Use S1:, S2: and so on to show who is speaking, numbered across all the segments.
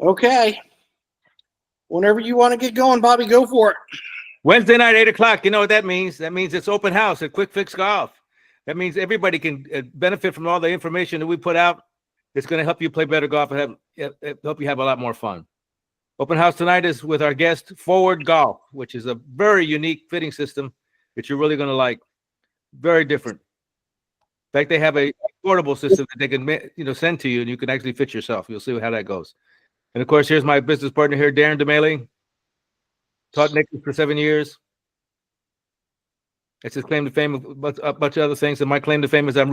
S1: Okay. Whenever you want to get going, Bobby, go for it.
S2: Wednesday night, 8 o'clock. You know what that means? That means it's open house at Quick Fix Golf. That means everybody can benefit from all the information that we put out. It's going to help you play better golf and help you have a lot more fun. Open house tonight is with our guest, Foreward Golf, which is a very unique fitting system that you're really going to like. Very different. In fact, they have a portable system that they can send to you, and you can actually fit yourself. You'll see how that goes. And, of course, here's my business partner here, Darren DeMaile. Taught Nicklaus for 7 years. That's his claim to fame, a bunch of other things. And my claim to fame is I'm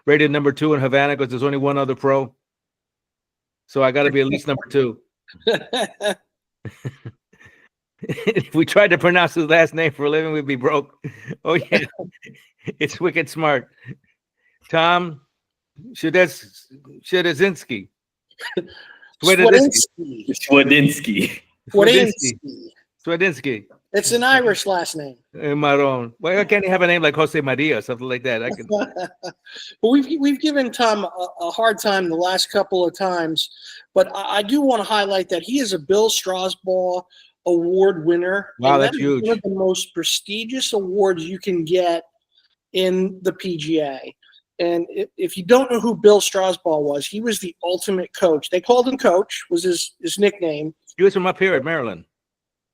S2: rated number 2 in Havana because there's only one other pro. So I got to be at least number 2. If we tried to pronounce his last name for a living, we'd be broke. Oh, yeah. It's wicked smart. Tom Shedzinski. Swedinsky.
S1: It's an Irish last name.
S2: Marron. Why can't he have a name like Jose Maria or something like that? I can.
S1: Well, we've given Tom a hard time the last couple of times, but I do want to highlight that he is a Bill Strasbaugh Award winner.
S2: Wow, that's huge.
S1: One of the most prestigious awards you can get in the PGA. And if you don't know who Bill Strasbaugh was, he was the ultimate coach. They called him Coach, was his nickname.
S2: He was from up here at Maryland.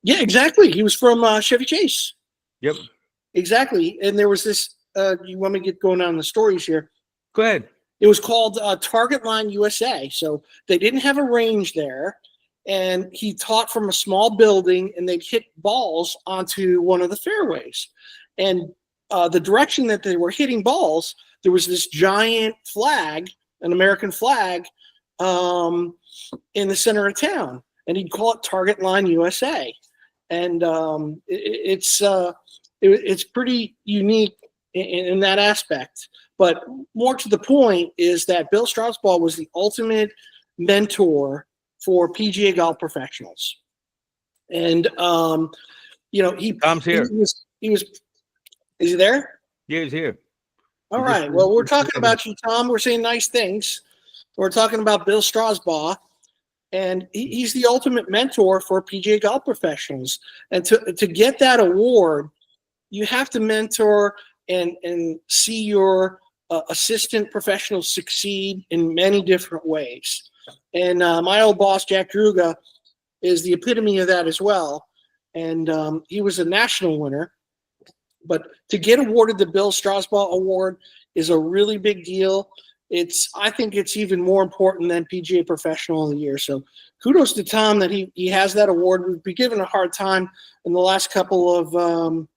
S1: Yeah, exactly. He was from Chevy Chase.
S2: Yep.
S1: Exactly. And there was this, you want me to get going on the stories here?
S2: Go ahead.
S1: It was called Target Line USA. So they didn't have a range there. And he taught from a small building, and they'd hit balls onto one of the fairways. And the direction that they were hitting balls, there was this giant flag, an American flag, in the center of town. And he'd call it Target Line USA. And it's pretty unique in that aspect. But more to the point is that Bill Strasbaugh was the ultimate mentor for PGA golf professionals. And Tom's
S2: here.
S1: He was. Is he there?
S2: Yeah, he's here.
S1: All right. Well, we're talking about you, Tom. We're saying nice things. We're talking about Bill Strasbaugh. And he's the ultimate mentor for PGA golf professionals. And to get that award, you have to mentor and see your assistant professionals succeed in many different ways. And my old boss, Jack Druga, is the epitome of that as well. And he was a national winner. But to get awarded the Bill Strasbaugh Award is a really big deal. I think it's even more important than PGA Professional of the Year. So kudos to Tom that he has that award. We've been given a hard time in the last couple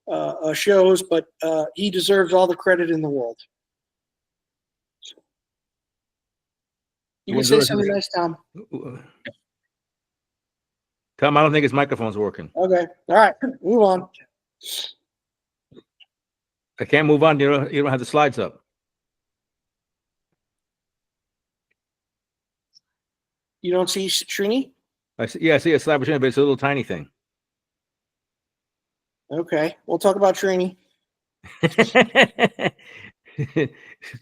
S1: of shows, but he deserves all the credit in the world. You can say something nice, Tom.
S2: Tom, I don't think his microphone's working.
S1: Okay. All right. Move on.
S2: I can't move on. You don't have the slides up.
S1: You don't see Srini?
S2: I see a slide, but it's a little tiny thing.
S1: Okay. We'll talk about Srini.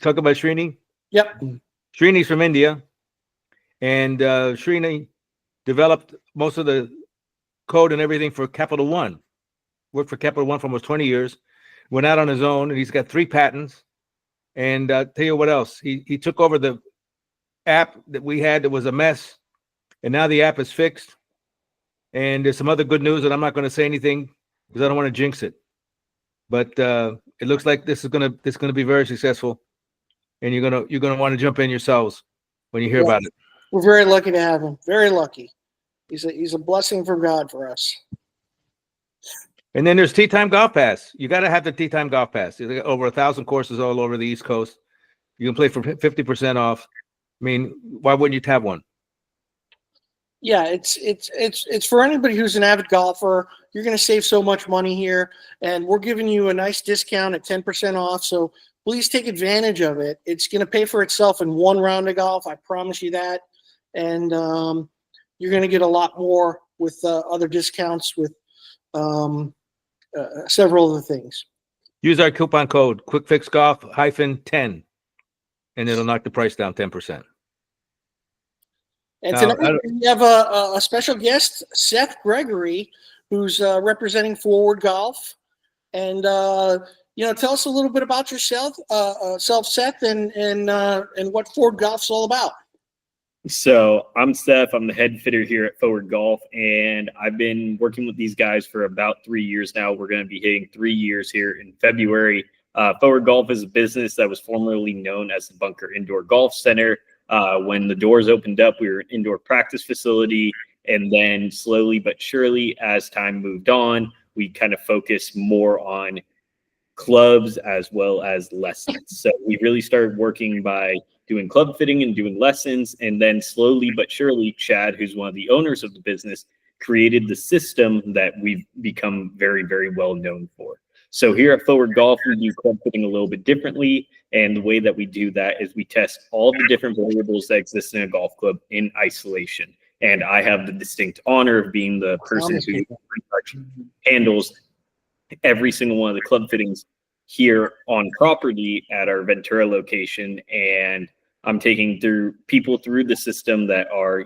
S2: Talk about Srini?
S1: Yep.
S2: Srini's from India. And Srini developed most of the code and everything for Capital One. Worked for Capital One for almost 20 years. Went out on his own, and he's got 3 patents. And tell you what else. He took over the app that we had that was a mess, and now the app is fixed. And there's some other good news, and I'm not going to say anything because I don't want to jinx it. But it looks like this is gonna be very successful, and you're gonna want to jump in yourselves when you hear about it.
S1: We're very lucky to have him. Very lucky. He's a blessing from God for us.
S2: And then there's Tee Time Golf Pass. You got to have the Tee Time Golf Pass. There's over 1,000 courses all over the East Coast. You can play for 50% off. I mean, why wouldn't you have one?
S1: Yeah, it's for anybody who's an avid golfer. You're going to save so much money here, and we're giving you a nice discount at 10% off. So please take advantage of it. It's going to pay for itself in one round of golf. I promise you that. And you're going to get a lot more with other discounts with several other things.
S2: Use our coupon code QuickFixGolf-10, and it'll knock the price down 10%.
S1: And tonight we have a special guest, Seth Gregory, who's representing Foreward Golf. And tell us a little bit about yourself, Seth, and what Foreward Golf's all about.
S3: So I'm Seth. I'm the head fitter here at Foreward Golf, and I've been working with these guys for about 3 years now. We're going to be hitting 3 years here in February. Foreward Golf is a business that was formerly known as the Bunker Indoor Golf Center. When the doors opened up, we were an indoor practice facility, and then slowly but surely, as time moved on, we kind of focused more on clubs as well as lessons. So we really started working by doing club fitting and doing lessons. And then slowly but surely, Chad, who's one of the owners of the business, created the system that we've become very, very well known for. So here at Foreward Golf, we do club fitting a little bit differently. And the way that we do that is we test all the different variables that exist in a golf club in isolation. And I have the distinct honor of being the person who pretty much handles every single one of the club fittings here on property at our Ventura location. And I'm taking people through the system that are,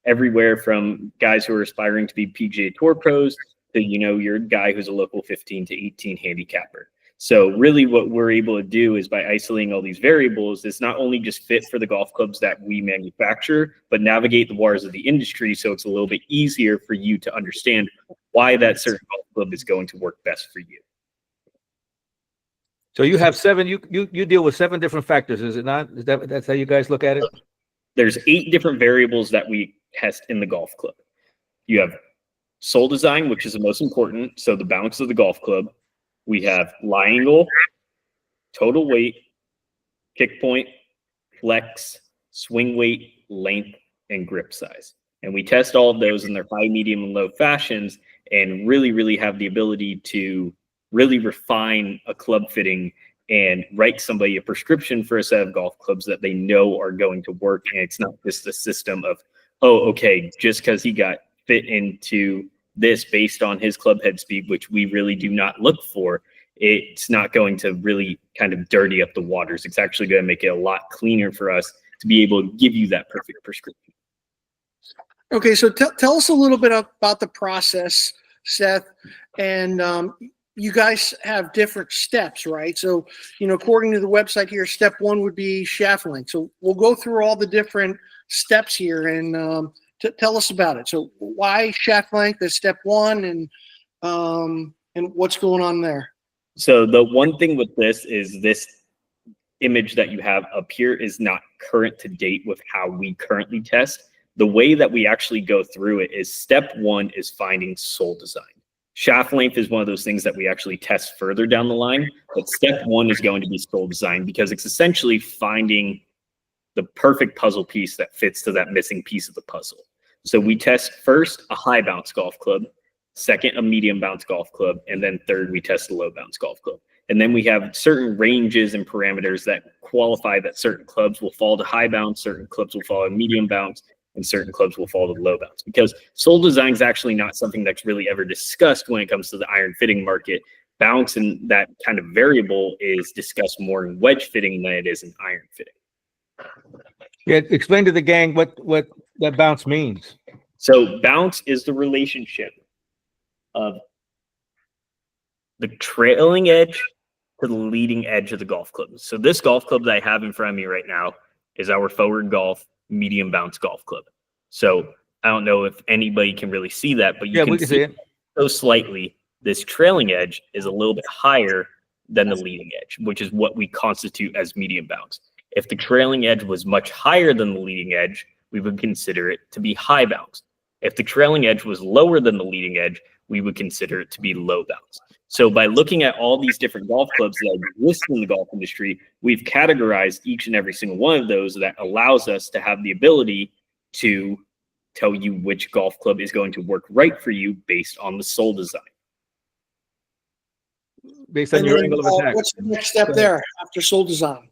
S3: everywhere from guys who are aspiring to be PGA Tour pros to, your guy who's a local 15 to 18 handicapper. So really what we're able to do is by isolating all these variables, it's not only just fit for the golf clubs that we manufacture, but navigate the waters of the industry. So it's a little bit easier for you to understand why that certain golf club is going to work best for you.
S2: So you have seven, you deal with 7 different factors, is it not? That's how you guys look at it?
S3: There's 8 different variables that we test in the golf club. You have sole design, which is the most important. So the bounce of the golf club. We have lie angle, total weight, kick point, flex, swing weight, length, and grip size. And we test all of those in their high, medium, and low fashions and really, really have the ability to really refine a club fitting and write somebody a prescription for a set of golf clubs that they know are going to work. And it's not just a system of, oh, okay, just because he got fit into this based on his club head speed, which we really do not look for, it's not going to really kind of dirty up the waters. It's actually going to make it a lot cleaner for us to be able to give you that perfect prescription.
S1: Okay, so tell us a little bit about the process, Seth, and you guys have different steps, right? So, according to the website here, step 1 would be shaft length. So we'll go through all the different steps here and tell us about it. So why shaft length is step 1 and what's going on there?
S3: So the one thing with this is this image that you have up here is not current to date with how we currently test. The way that we actually go through it is step 1 is finding sole design. Shaft length is one of those things that we actually test further down the line, but step 1 is going to be sole design because it's essentially finding the perfect puzzle piece that fits to that missing piece of the puzzle. So we test first a high bounce golf club, second a medium bounce golf club, and then third we test a low bounce golf club. And then we have certain ranges and parameters that qualify that certain clubs will fall to high bounce, certain clubs will fall to medium bounce, and certain clubs will fall to low bounce. Because sole design is actually not something that's really ever discussed when it comes to the iron fitting market. Bounce and that kind of variable is discussed more in wedge fitting than it is in iron fitting.
S2: Yeah, explain to the gang what that bounce means.
S3: So bounce is the relationship of the trailing edge to the leading edge of the golf club. So this golf club that I have in front of me right now is our Foreward Golf medium bounce golf club. So I don't know if anybody can really see that, but you can see it so slightly. This trailing edge is a little bit higher than the leading edge, which is what we constitute as medium bounce. If the trailing edge was much higher than the leading edge, we would consider it to be high bounce. If the trailing edge was lower than the leading edge, we would consider it to be low bounce. So by looking at all these different golf clubs that exist in the golf industry, we've categorized each and every single one of those that allows us to have the ability to tell you which golf club is going to work right for you based on the sole design.
S2: Based on your angle of attack.
S1: What's the next step there after sole design?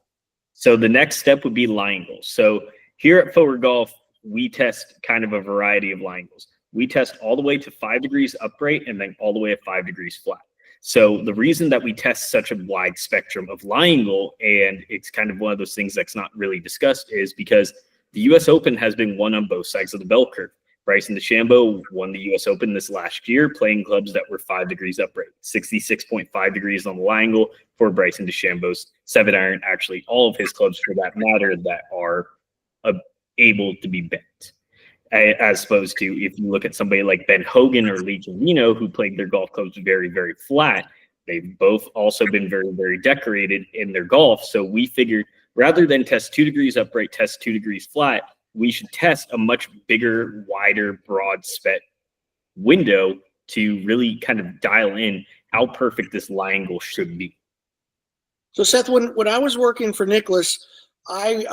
S3: So the next step would be lie angles. So here at Foreward Golf, we test kind of a variety of lie angles. We test all the way to 5 degrees upright and then all the way at 5 degrees flat. So the reason that we test such a wide spectrum of lie angle, and it's kind of one of those things that's not really discussed, is because the U.S. Open has been won on both sides of the bell curve. Bryson DeChambeau won the U.S. Open this last year, playing clubs that were 5 degrees upright, 66.5 degrees on the lie angle for Bryson DeChambeau's 7-iron. Actually, all of his clubs, for that matter, that are able to be bent. As opposed to if you look at somebody like Ben Hogan or Lee Trevino, who played their golf clubs very, very flat, they've both also been very, very decorated in their golf. So we figured rather than test 2 degrees upright, test 2 degrees flat, we should test a much bigger, wider, broad spec window to really kind of dial in how perfect this lie angle should be.
S1: So Seth, when I was working for Nicklaus, I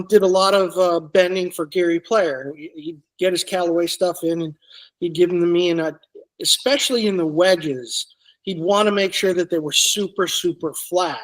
S1: did a lot of bending for Gary Player. He'd get his Callaway stuff in and he'd give them to me, and especially in the wedges, he'd want to make sure that they were super, super flat.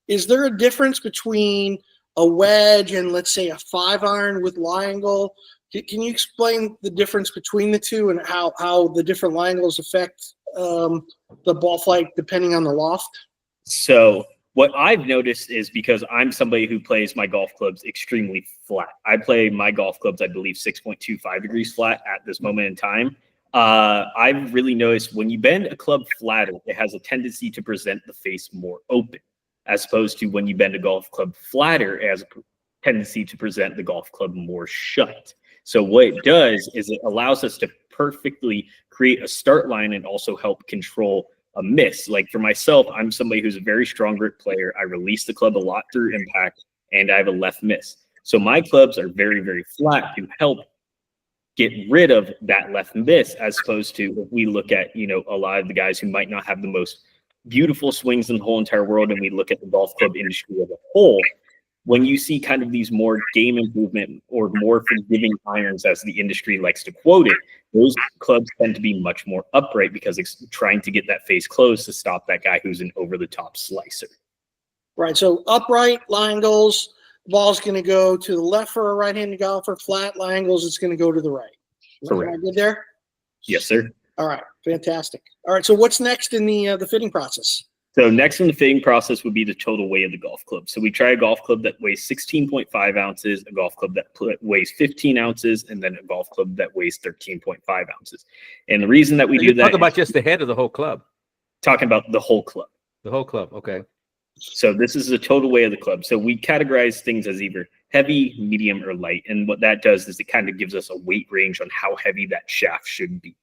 S1: Is there a difference between a wedge and, let's say, a 5-iron with lie angle? Can you explain the difference between the two and how the different lie angles affect the ball flight depending on the loft?
S3: So what I've noticed is, because I'm somebody who plays my golf clubs extremely flat. I play my golf clubs, I believe, 6.25 degrees flat at this moment in time. I've really noticed when you bend a club flatter, it has a tendency to present the face more open, as opposed to when you bend a golf club flatter, it has a tendency to present the golf club more shut. So what it does is it allows us to perfectly create a start line and also help control a miss. Like for myself, I'm somebody who's a very strong grip player. I release the club a lot through impact, and I have a left miss. So my clubs are very, very flat to help get rid of that left miss, as opposed to if we look at, a lot of the guys who might not have the most beautiful swings in the whole entire world, and we look at the golf club industry as a whole, when you see kind of these more game improvement or more forgiving irons, as the industry likes to quote it, those clubs tend to be much more upright because it's trying to get that face closed to stop that guy who's an over-the-top slicer.
S1: Right. So upright lie angles, the ball's going to go to the left for a right-handed golfer. Flat lie angles, it's going to go to the right.
S3: Correct.
S1: Am I good there?
S3: Yes, sir.
S1: All right. Fantastic. All right. So what's next in the fitting process?
S3: So next in the fitting process would be the total weight of the golf club. So we try a golf club that weighs 16.5 ounces, a golf club that weighs 15 ounces, and then a golf club that weighs 13.5 ounces. And the reason that we do that—
S2: talk about just the head of the whole club.
S3: Talking about the whole club.
S2: The whole club, okay.
S3: So this is the total weight of the club. So we categorize things as either heavy, medium, or light. And what that does is it kind of gives us a weight range on how heavy that shaft should be.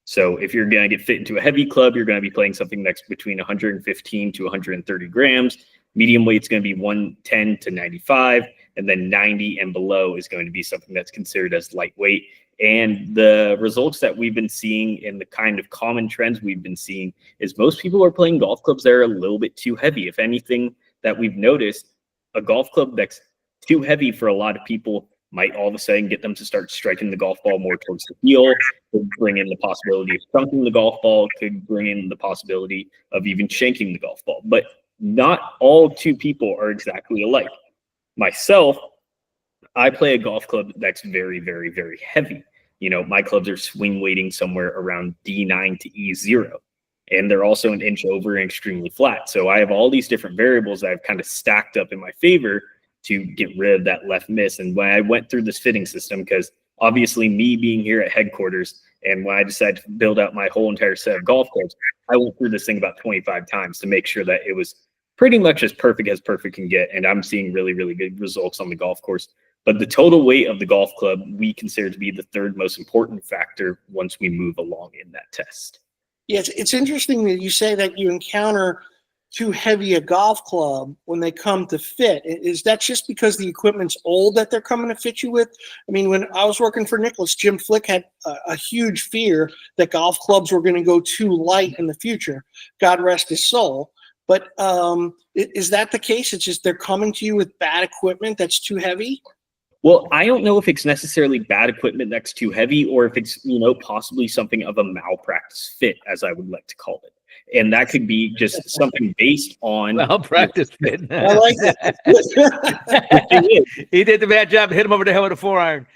S3: So if you're going to get fit into a heavy club, you're going to be playing something that's between 115 to 130 grams. Medium weight's going to be 110 to 95, and then 90 and below is going to be something that's considered as lightweight. And the results that we've been seeing and the kind of common trends we've been seeing is most people are playing golf clubs that are a little bit too heavy. If anything that we've noticed, a golf club that's too heavy for a lot of people might all of a sudden get them to start striking the golf ball more towards the heel, could bring in the possibility of chunking the golf ball, could bring in the possibility of even shanking the golf ball. But not all two people are exactly alike. Myself, I play a golf club that's very, very, very heavy. My clubs are swing weighting somewhere around D9 to E0. And they're also an inch over and extremely flat. So I have all these different variables that I've kind of stacked up in my favor to get rid of that left miss. And when I went through this fitting system, because obviously me being here at headquarters, and when I decided to build out my whole entire set of golf clubs, I went through this thing about 25 times to make sure that it was pretty much as perfect can get. And I'm seeing really, really good results on the golf course. But the total weight of the golf club, we consider to be the third most important factor once we move along in that test.
S1: Yeah, it's interesting that you say that you encounter too heavy a golf club when they come to fit. Is that just because the equipment's old that they're coming to fit you with? I mean, when I was working for Nicklaus, Jim Flick had a huge fear that golf clubs were going to go too light in the future. God rest his soul. But is that the case? It's just they're coming to you with bad equipment that's too heavy?
S3: Well, I don't know if it's necessarily bad equipment that's too heavy, or if it's, possibly something of a malpractice fit, as I would like to call it. And that could be just something based on
S2: malpractice fit.
S1: I like
S2: it. He did the bad job. Hit him over the head with a 4-iron.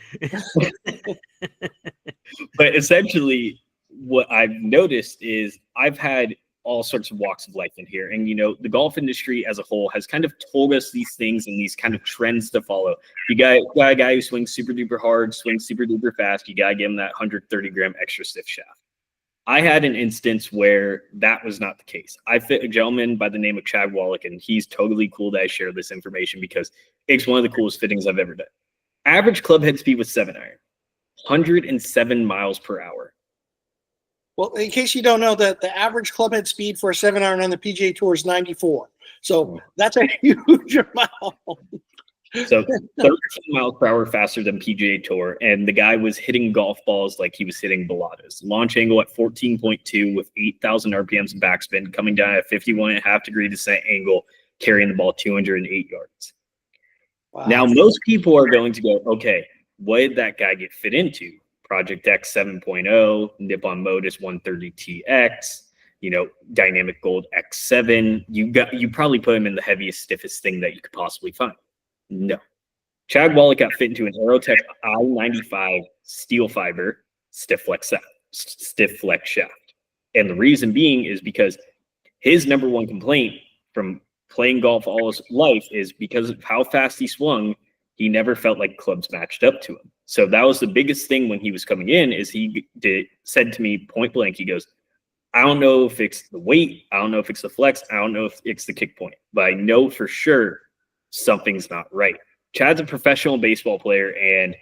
S3: But essentially, what I've noticed is I've had all sorts of walks of life in here. And, the golf industry as a whole has kind of told us these things and these kind of trends to follow. You got a guy who swings super duper hard, swings super duper fast. You got to give him that 130 gram extra stiff shaft. I had an instance where that was not the case. I fit a gentleman by the name of Chad Wallach, and he's totally cool that I share this information because it's one of the coolest fittings I've ever done. Average club head speed with 7-iron, 107 miles per hour.
S1: Well, in case you don't know, that the average club head speed for a 7-iron on the PGA Tour is 94. So that's a huge amount.
S3: So 13 miles per hour faster than PGA Tour. And the guy was hitting golf balls like he was hitting baladas. Launch angle at 14.2 with 8,000 RPMs of backspin, coming down at 51.5 degree descent angle, carrying the ball 208 yards. Wow. Now, most people are going to go, okay, what did that guy get fit into? Project X 7.0, Nippon Modus 130TX, Dynamic Gold X7. You probably put him in the heaviest, stiffest thing that you could possibly find. No. Chad Wallach got fit into an Aerotech I-95 steel fiber stiff flex shaft. And the reason being is because his number one complaint from playing golf all his life is because of how fast he swung, he never felt like clubs matched up to him. So that was the biggest thing when he was coming in is he said to me point blank, he goes, I don't know if it's the weight, I don't know if it's the flex, I don't know if it's the kick point, but I know for sure something's not right. Chad's a professional baseball player and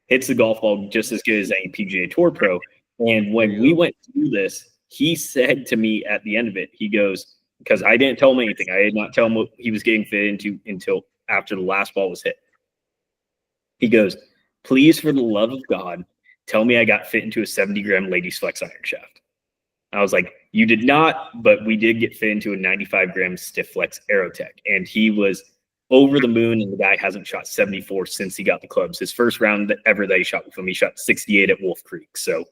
S3: hits the golf ball just as good as any PGA Tour pro. And when we went through this, he said to me at the end of it, he goes, because I didn't tell him anything. I did not tell him what he was getting fit into until after the last ball was hit. He goes, please, for the love of God, tell me I got fit into a 70-gram ladies flex iron shaft. I was like, you did not, but we did get fit into a 95-gram stiff flex Aerotech. And he was over the moon, and the guy hasn't shot 74 since he got the clubs. His first round ever that he shot with him, he shot 68 at Wolf Creek. So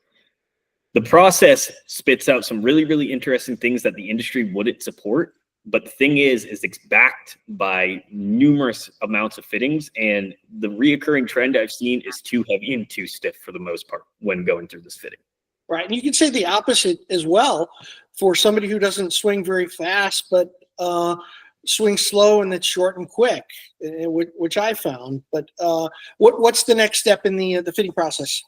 S3: the process spits out some really, really interesting things that the industry wouldn't support. But the thing is it's backed by numerous amounts of fittings, and the reoccurring trend I've seen is too heavy and too stiff for the most part when going through this fitting.
S1: Right, and you could say the opposite as well for somebody who doesn't swing very fast, but swing slow and it's short and quick, which I found. But what's the next step in the fitting process?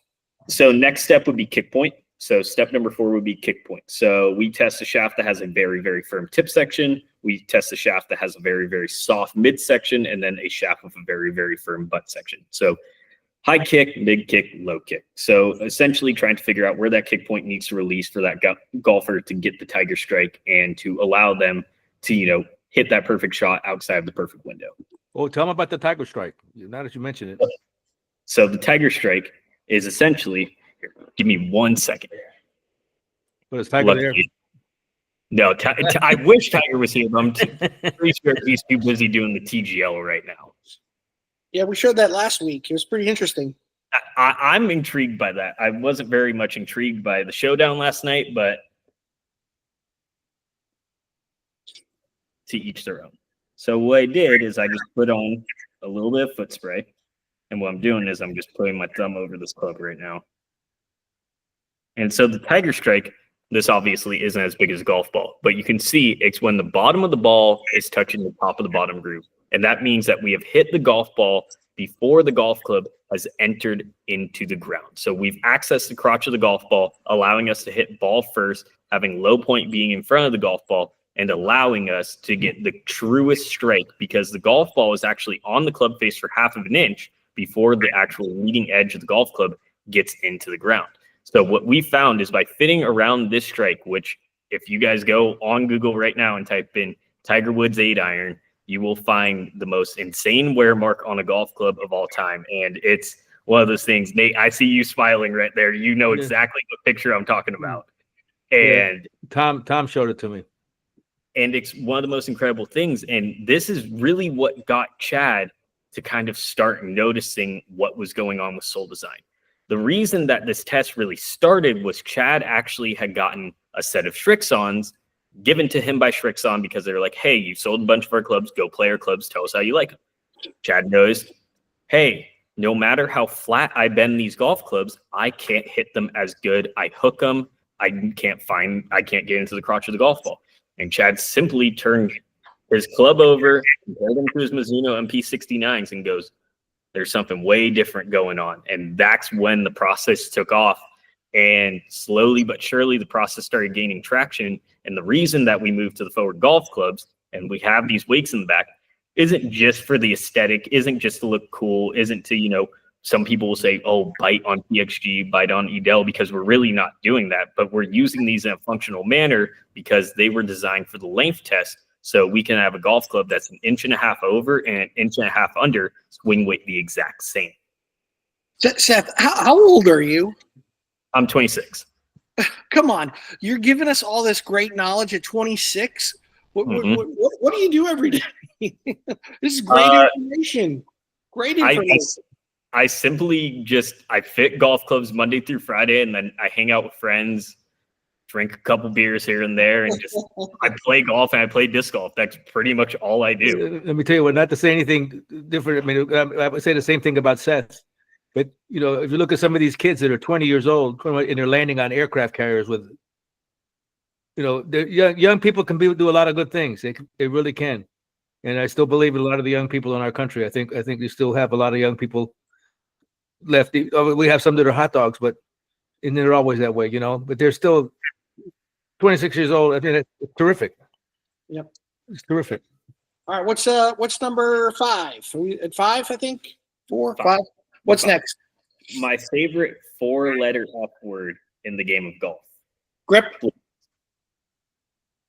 S3: So next step would be kick point. So step number 4 would be kick point. So we test a shaft that has a very, very firm tip section. We test a shaft that has a very, very soft mid section, and then a shaft with a very, very firm butt section. So high kick, mid kick, low kick. So essentially trying to figure out where that kick point needs to release for that golfer to get the tiger strike and to allow them to, hit that perfect shot outside of the perfect window.
S2: Oh, tell them about the tiger strike. Now that you mention it.
S3: So the tiger strike is essentially, here, give me 1 second.
S2: But is Tiger there?
S3: No, I wish Tiger was here, but I'm pretty sure he's too busy doing the TGL right now.
S1: Yeah, we showed that last week. It was pretty interesting.
S3: I'm intrigued by that. I wasn't very much intrigued by the showdown last night, but to each their own. So what I did is I just put on a little bit of foot spray. And what I'm doing is I'm just putting my thumb over this club right now. And so the tiger strike, this obviously isn't as big as a golf ball, but you can see it's when the bottom of the ball is touching the top of the bottom groove. And that means that we have hit the golf ball before the golf club has entered into the ground. So we've accessed the crotch of the golf ball, allowing us to hit ball first, having low point being in front of the golf ball, and allowing us to get the truest strike because the golf ball is actually on the club face for half of an inch before the actual leading edge of the golf club gets into the ground. So what we found is by fitting around this strike, which if you guys go on Google right now and type in Tiger Woods 8-iron, you will find the most insane wear mark on a golf club of all time. And it's one of those things, Nate, I see you smiling right there. You know exactly what picture I'm talking about. And
S2: Tom showed it to me.
S3: And it's one of the most incredible things. And this is really what got Chad to kind of start noticing what was going on with Soul Design. The reason that this test really started was Chad actually had gotten a set of Shrixons given to him by Shrixon because they were like, hey, you sold a bunch of our clubs, go play our clubs, tell us how you like them. Chad noticed, hey, no matter how flat I bend these golf clubs, I can't hit them as good. I hook them. I can't get into the crotch of the golf ball. And Chad simply turned his club over, compared them to his Mizuno MP69s, and goes, there's something way different going on. And that's when the process took off. And slowly but surely, the process started gaining traction. And the reason that we moved to the Foreward Golf clubs and we have these weights in the back isn't just for the aesthetic, isn't just to look cool, isn't to, you know, some people will say, oh, bite on PXG, bite on Edel, because we're really not doing that. But we're using these in a functional manner because they were designed for the length test. So we can have a golf club that's 1.5 inches over and 1.5 inches under, swing weight the exact same.
S1: Seth, how old are you?
S3: I'm 26.
S1: Come on. You're giving us all this great knowledge at 26? What do you do every day? This is great information. Great information.
S3: I simply I fit golf clubs Monday through Friday, and then I hang out with friends, drink a couple beers here and there, and just I play golf and I play disc golf. That's pretty much all I do.
S2: Let me tell you what, not to say anything different. I mean, I would say the same thing about Seth. But, you know, if you look at some of these kids that are 20 years old and they're landing on aircraft carriers with, you know, young people can do a lot of good things. They really can. And I still believe in a lot of the young people in our country. I think we still have a lot of young people left. We have some that are hot dogs, and they're always that way, you know, but they're still 26 years old. I mean, it's terrific.
S1: Yep.
S2: It's terrific.
S1: All right. What's number 5? Are we at 5, I think? 4, 5. What's next?
S3: My favorite 4-letter F word in the game of golf.
S1: Grip.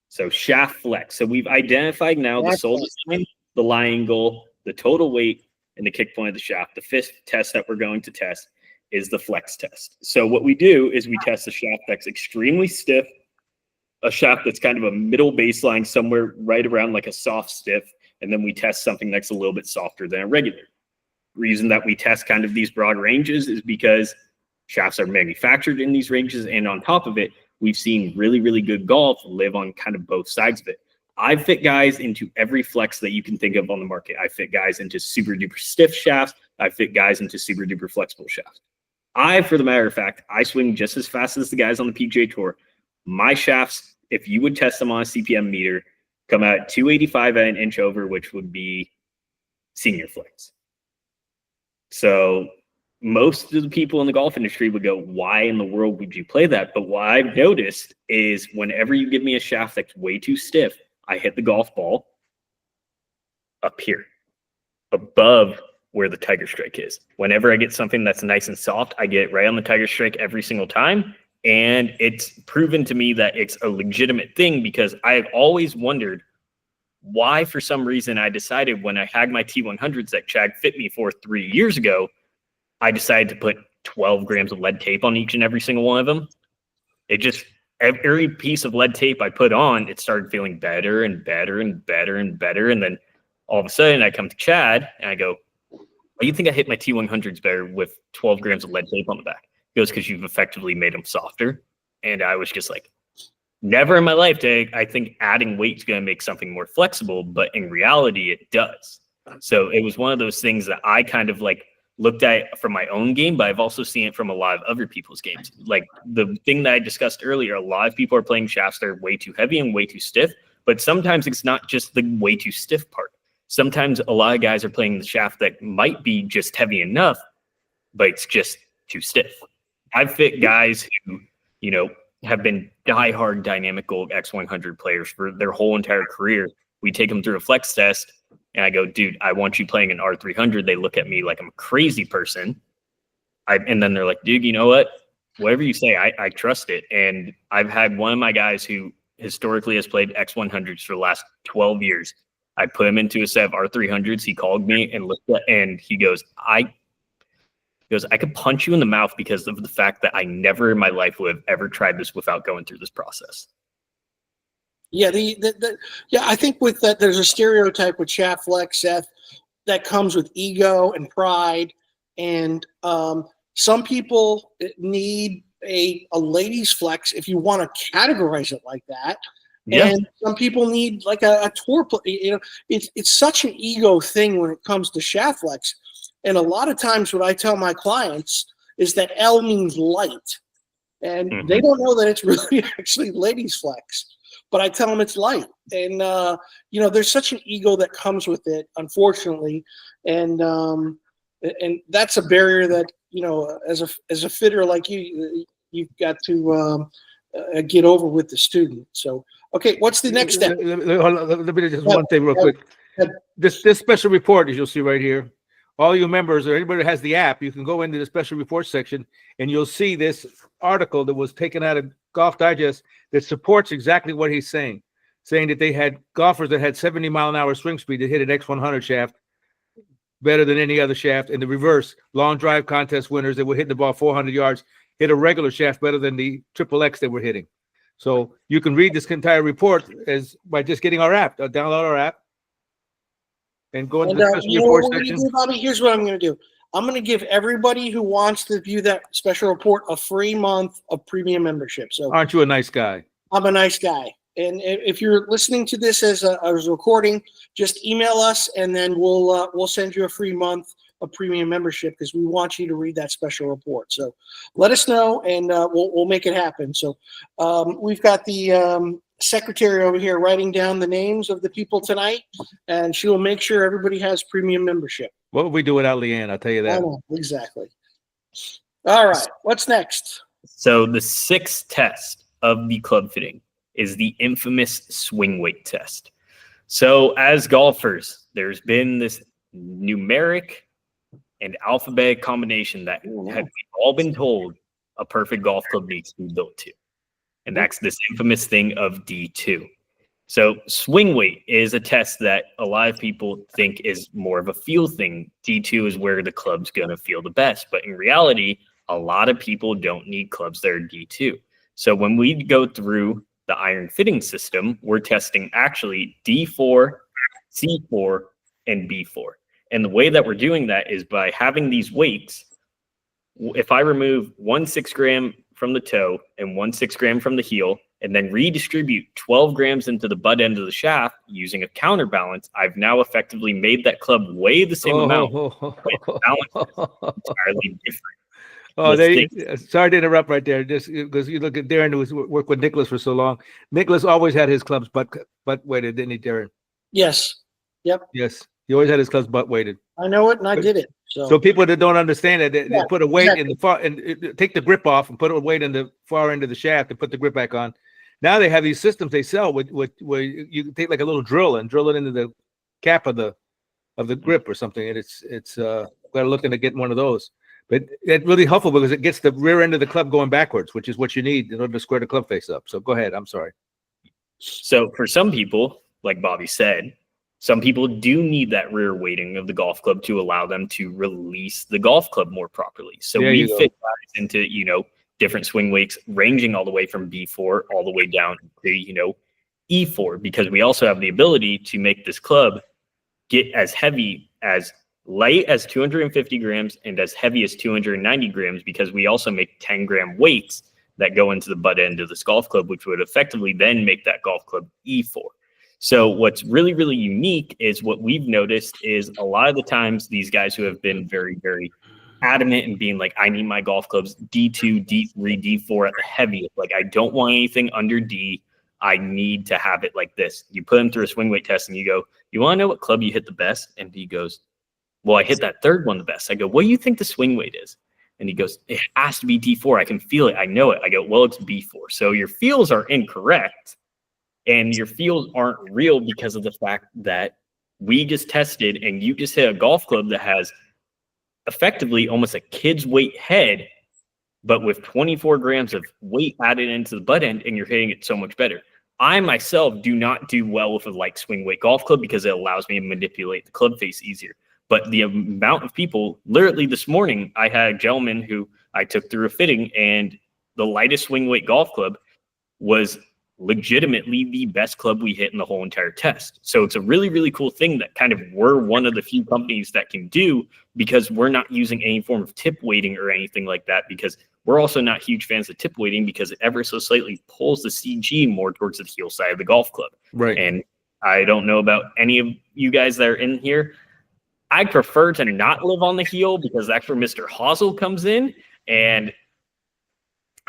S3: So shaft flex. So we've identified now the sole design, the lie angle, the total weight, and the kick point of the shaft. The 5th test that we're going to test is the flex test. So what we do is we test a shaft that's extremely stiff, a shaft that's kind of a middle baseline somewhere right around like a soft stiff, and then we test something that's a little bit softer than a regular. Reason that we test kind of these broad ranges is because shafts are manufactured in these ranges, and on top of it, we've seen really, really good golf live on kind of both sides of it. I fit guys into every flex that you can think of on the market. I fit guys into super duper stiff shafts. I fit guys into super duper flexible shafts. For the matter of fact, I swing just as fast as the guys on the PGA Tour. My shafts, if you would test them on a CPM meter, come out at 285 at 1 inch over, which would be senior flex. So most of the people in the golf industry would go, why in the world would you play that? But what I've noticed is whenever you give me a shaft that's way too stiff, I hit the golf ball up here, above where the tiger strike is. Whenever I get something that's nice and soft, I get it right on the tiger strike every single time. And it's proven to me that it's a legitimate thing, because I have always wondered why, for some reason, I decided when I had my T100s that Chad fit me for 3 years ago, I decided to put 12 grams of lead tape on each and every single one of them. It just, every piece of lead tape I put on, it started feeling better and better and better and better. And then all of a sudden I come to Chad and I go, why do you think I hit my T100s better with 12 grams of lead tape on the back? He goes, because you've effectively made them softer. And I was just like, never in my life did I think adding weight is going to make something more flexible, but in reality, it does. So it was one of those things that I kind of like looked at from my own game, but I've also seen it from a lot of other people's games. Like the thing that I discussed earlier, a lot of people are playing shafts that are way too heavy and way too stiff, but sometimes it's not just the way too stiff part. Sometimes a lot of guys are playing the shaft that might be just heavy enough, but it's just too stiff. I've fit guys who, you know, have been diehard Dynamic Gold X100 players for their whole entire career. We take them through a flex test, and I go, dude, I want you playing an R300. They look at me like I'm a crazy person. And then they're like, dude, you know what? Whatever you say, I trust it. And I've had one of my guys who historically has played X100s for the last 12 years. I put him into a set of R300s. He called me and looked at, and he goes, I could punch you in the mouth because of the fact that I never in my life would have ever tried this without going through this process.
S1: Yeah, I think with that, there's a stereotype with shaft flex, Seth, that comes with ego and pride, and some people need a ladies flex if you want to categorize it like that. Yeah. And some people need like a tour play. You know, it's such an ego thing when it comes to shaft flex. And a lot of times what I tell my clients is that L means light. And they don't know that it's really actually ladies flex. but I tell them it's light. And, there's such an ego that comes with it, unfortunately. And that's a barrier that, as a fitter like you've got to get over with the student. So, okay, what's the next step?
S2: Let me just one thing real quick. This special report, as you'll see right here, all you members or anybody that has the app, you can go into the special reports section and you'll see this article that was taken out of Golf Digest that supports exactly what he's saying that they had golfers that had 70-mile-an-hour swing speed that hit an X100 shaft better than any other shaft. In the reverse, long drive contest winners that were hitting the ball 400 yards hit a regular shaft better than the triple X they were hitting. So you can read this entire report by just getting our app. Download our app and go into the special report section.
S1: Bobby, here's what I'm going to do. I'm going to give everybody who wants to view that special report a free month of premium membership. So,
S2: aren't you a nice guy?
S1: I'm a nice guy. And if you're listening to this as a recording, just email us and then we'll send you a free month of premium membership because we want you to read that special report. So let us know and we'll make it happen. So we've got the secretary over here writing down the names of the people tonight, and she will make sure everybody has premium membership.
S2: What would we do without Leanne? I'll tell you that.
S1: I know, exactly. All right, what's next?
S3: So the sixth test of the club fitting is the infamous swing weight test. So as golfers, there's been this numeric and alphabetic combination that have all been told a perfect golf club needs to be built to. And that's this infamous thing of D2. So swing weight is a test that a lot of people think is more of a feel thing. D2 is where the club's going to feel the best. But in reality, a lot of people don't need clubs that are D2. So when we go through the iron fitting system, we're testing actually D4, C4, and B4. And the way that we're doing that is by having these weights. If I remove 1 6 gram from the toe and 1 6 gram from the heel, and then redistribute 12 grams into the butt end of the shaft using a counterbalance, I've now effectively made that club weigh the same amount. Balance entirely different.
S2: Sorry to interrupt right there. Just because you look at Darren, who's worked with Nicklaus for so long. Nicklaus always had his clubs butt weighted, didn't he, Darren?
S1: Yes. Yep.
S2: Yes. He always had his clubs butt weighted.
S1: I know it, and I did it.
S2: So people that don't understand it, they put a weight in the far and take the grip off and put a weight in the far end of the shaft and put the grip back on. Now they have these systems they sell with where you take like a little drill and drill it into the cap of the grip or something, and it's we're looking to get one of those. But it's really helpful because it gets the rear end of the club going backwards, which is what you need in order to square the club face up. So go ahead. I'm sorry.
S3: So for some people, like Bobby said, some people do need that rear weighting of the golf club to allow them to release the golf club more properly. So we fit guys into, different swing weights ranging all the way from B4 all the way down to, E4, because we also have the ability to make this club get as heavy as light as 250 grams and as heavy as 290 grams, because we also make 10-gram weights that go into the butt end of this golf club, which would effectively then make that golf club E4. So what's really, really unique is what we've noticed is a lot of the times these guys who have been very, very adamant and being like, I need my golf clubs D2, D3, D4 at the heaviest. Like, I don't want anything under D. I need to have it like this. You put him through a swing weight test and you go, you want to know what club you hit the best? And he goes, well, I hit that third one the best. I go, what do you think the swing weight is? And he goes, it has to be D4. I can feel it. I know it. I go, well, it's B4. So your feels are incorrect. And your feels aren't real because of the fact that we just tested and you just hit a golf club that has effectively almost a kid's weight head, but with 24 grams of weight added into the butt end, and you're hitting it so much better. I myself do not do well with a light swing weight golf club because it allows me to manipulate the club face easier. But the amount of people, literally this morning, I had a gentleman who I took through a fitting, and the lightest swing weight golf club was legitimately the best club we hit in the whole entire test. So it's a really, really cool thing that kind of we're one of the few companies that can do, because we're not using any form of tip weighting or anything like that, because we're also not huge fans of tip weighting because it ever so slightly pulls the CG more towards the heel side of the golf club.
S2: Right.
S3: And I don't know about any of you guys that are in here. I prefer to not live on the heel because that's where Mr. Hosel comes in. And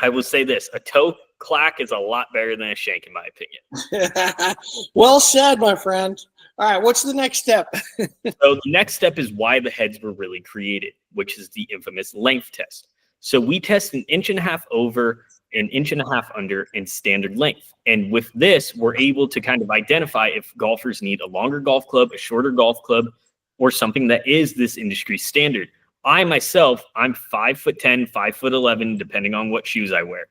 S3: I will say this, a toe clack is a lot better than a shank, in my opinion.
S1: Well said, my friend. All right, what's the next step?
S3: So the next step is why the heads were really created, which is the infamous length test. So we test 1.5 inches over, 1.5 inches under, and standard length. And with this, we're able to kind of identify if golfers need a longer golf club, a shorter golf club, or something that is this industry standard. I myself, I'm 5'10", 5'11", depending on what shoes I wear.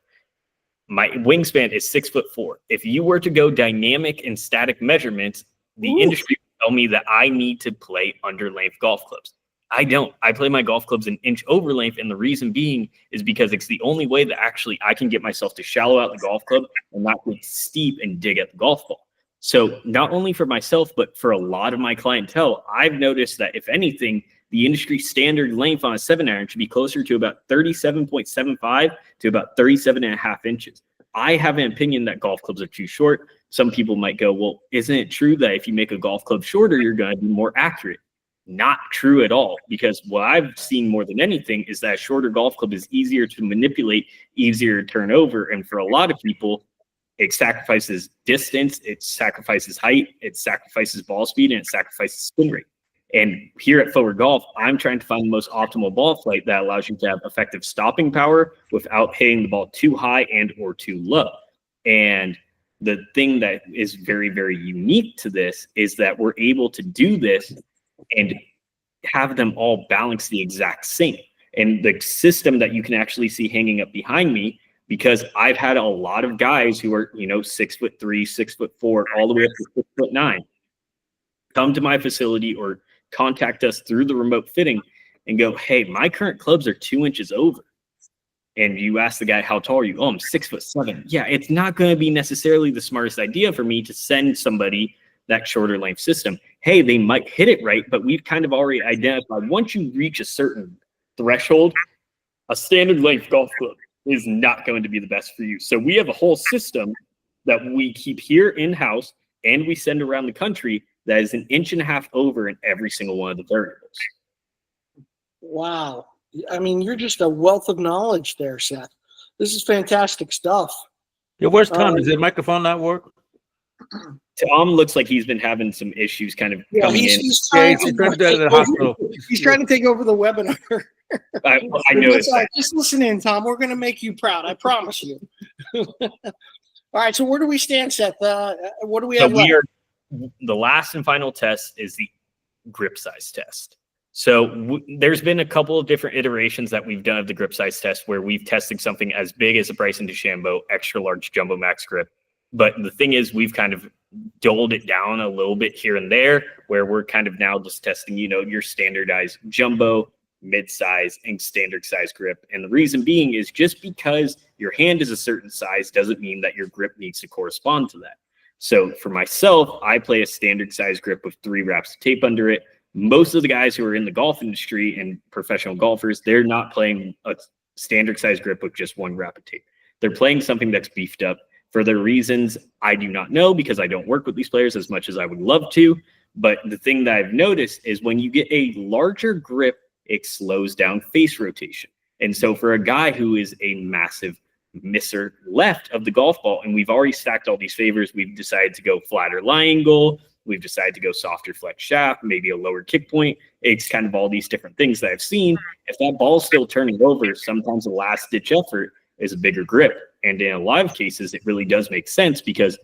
S3: My wingspan is 6'4". If you were to go dynamic and static measurements, the industry would tell me that I need to play under length golf clubs. I don't. I play my golf clubs 1 inch over length, and the reason being is because it's the only way that actually I can get myself to shallow out the golf club and not get steep and dig at the golf ball. So not only for myself, but for a lot of my clientele, I've noticed that if anything, the industry standard length on a 7-iron should be closer to about 37.75 to about 37.5 inches. I have an opinion that golf clubs are too short. Some people might go, well, isn't it true that if you make a golf club shorter, you're going to be more accurate? Not true at all, because what I've seen more than anything is that a shorter golf club is easier to manipulate, easier to turn over. And for a lot of people, it sacrifices distance, it sacrifices height, it sacrifices ball speed, and it sacrifices spin rate. And here at Foreward Golf, I'm trying to find the most optimal ball flight that allows you to have effective stopping power without hitting the ball too high and or too low. And the thing that is very, very unique to this is that we're able to do this and have them all balance the exact same. And the system that you can actually see hanging up behind me, because I've had a lot of guys who are, 6'3", 6'4", all the way up to 6'9", come to my facility or contact us through the remote fitting and go, hey, my current clubs are 2 inches over. And you ask the guy, how tall are you? Oh, I'm 6'7". Yeah, it's not going to be necessarily the smartest idea for me to send somebody that shorter length system. Hey, they might hit it right, but we've kind of already identified once you reach a certain threshold, a standard length golf club is not going to be the best for you. So we have a whole system that we keep here in-house and we send around the country that is 1.5 inches over in every single one of the variables.
S1: Wow. I mean, you're just a wealth of knowledge there, Seth. This is fantastic stuff.
S2: Yeah, where's Tom? Does the microphone not work?
S3: Tom looks like he's been having some issues kind of coming in.
S1: He's trying to
S2: the hospital.
S1: He's trying to take over the webinar.
S3: I noticed that.
S1: Just listen in, Tom. We're going to make you proud. I promise you. All right. So where do we stand, Seth? What do we have left?
S3: The last and final test is the grip size test. So there's been a couple of different iterations that we've done of the grip size test where we've tested something as big as a Bryson DeChambeau extra large jumbo max grip. But the thing is, we've kind of doled it down a little bit here and there, where we're kind of now just testing, your standardized jumbo, mid-size, and standard size grip. And the reason being is just because your hand is a certain size doesn't mean that your grip needs to correspond to that. So for myself, I play a standard size grip with 3 wraps of tape under it. Most of the guys who are in the golf industry and professional golfers, they're not playing a standard size grip with just 1 wrap of tape. They're playing something that's beefed up. For their reasons, I do not know, because I don't work with these players as much as I would love to. But the thing that I've noticed is when you get a larger grip, it slows down face rotation. And so for a guy who is a massive misser left of the golf ball, and we've already stacked all these favors, we've decided to go flatter lie angle, we've decided to go softer flex shaft, maybe a lower kick point. It's kind of all these different things that I've seen. If that ball's still turning over, sometimes the last ditch effort is a bigger grip. And in a lot of cases, it really does make sense, because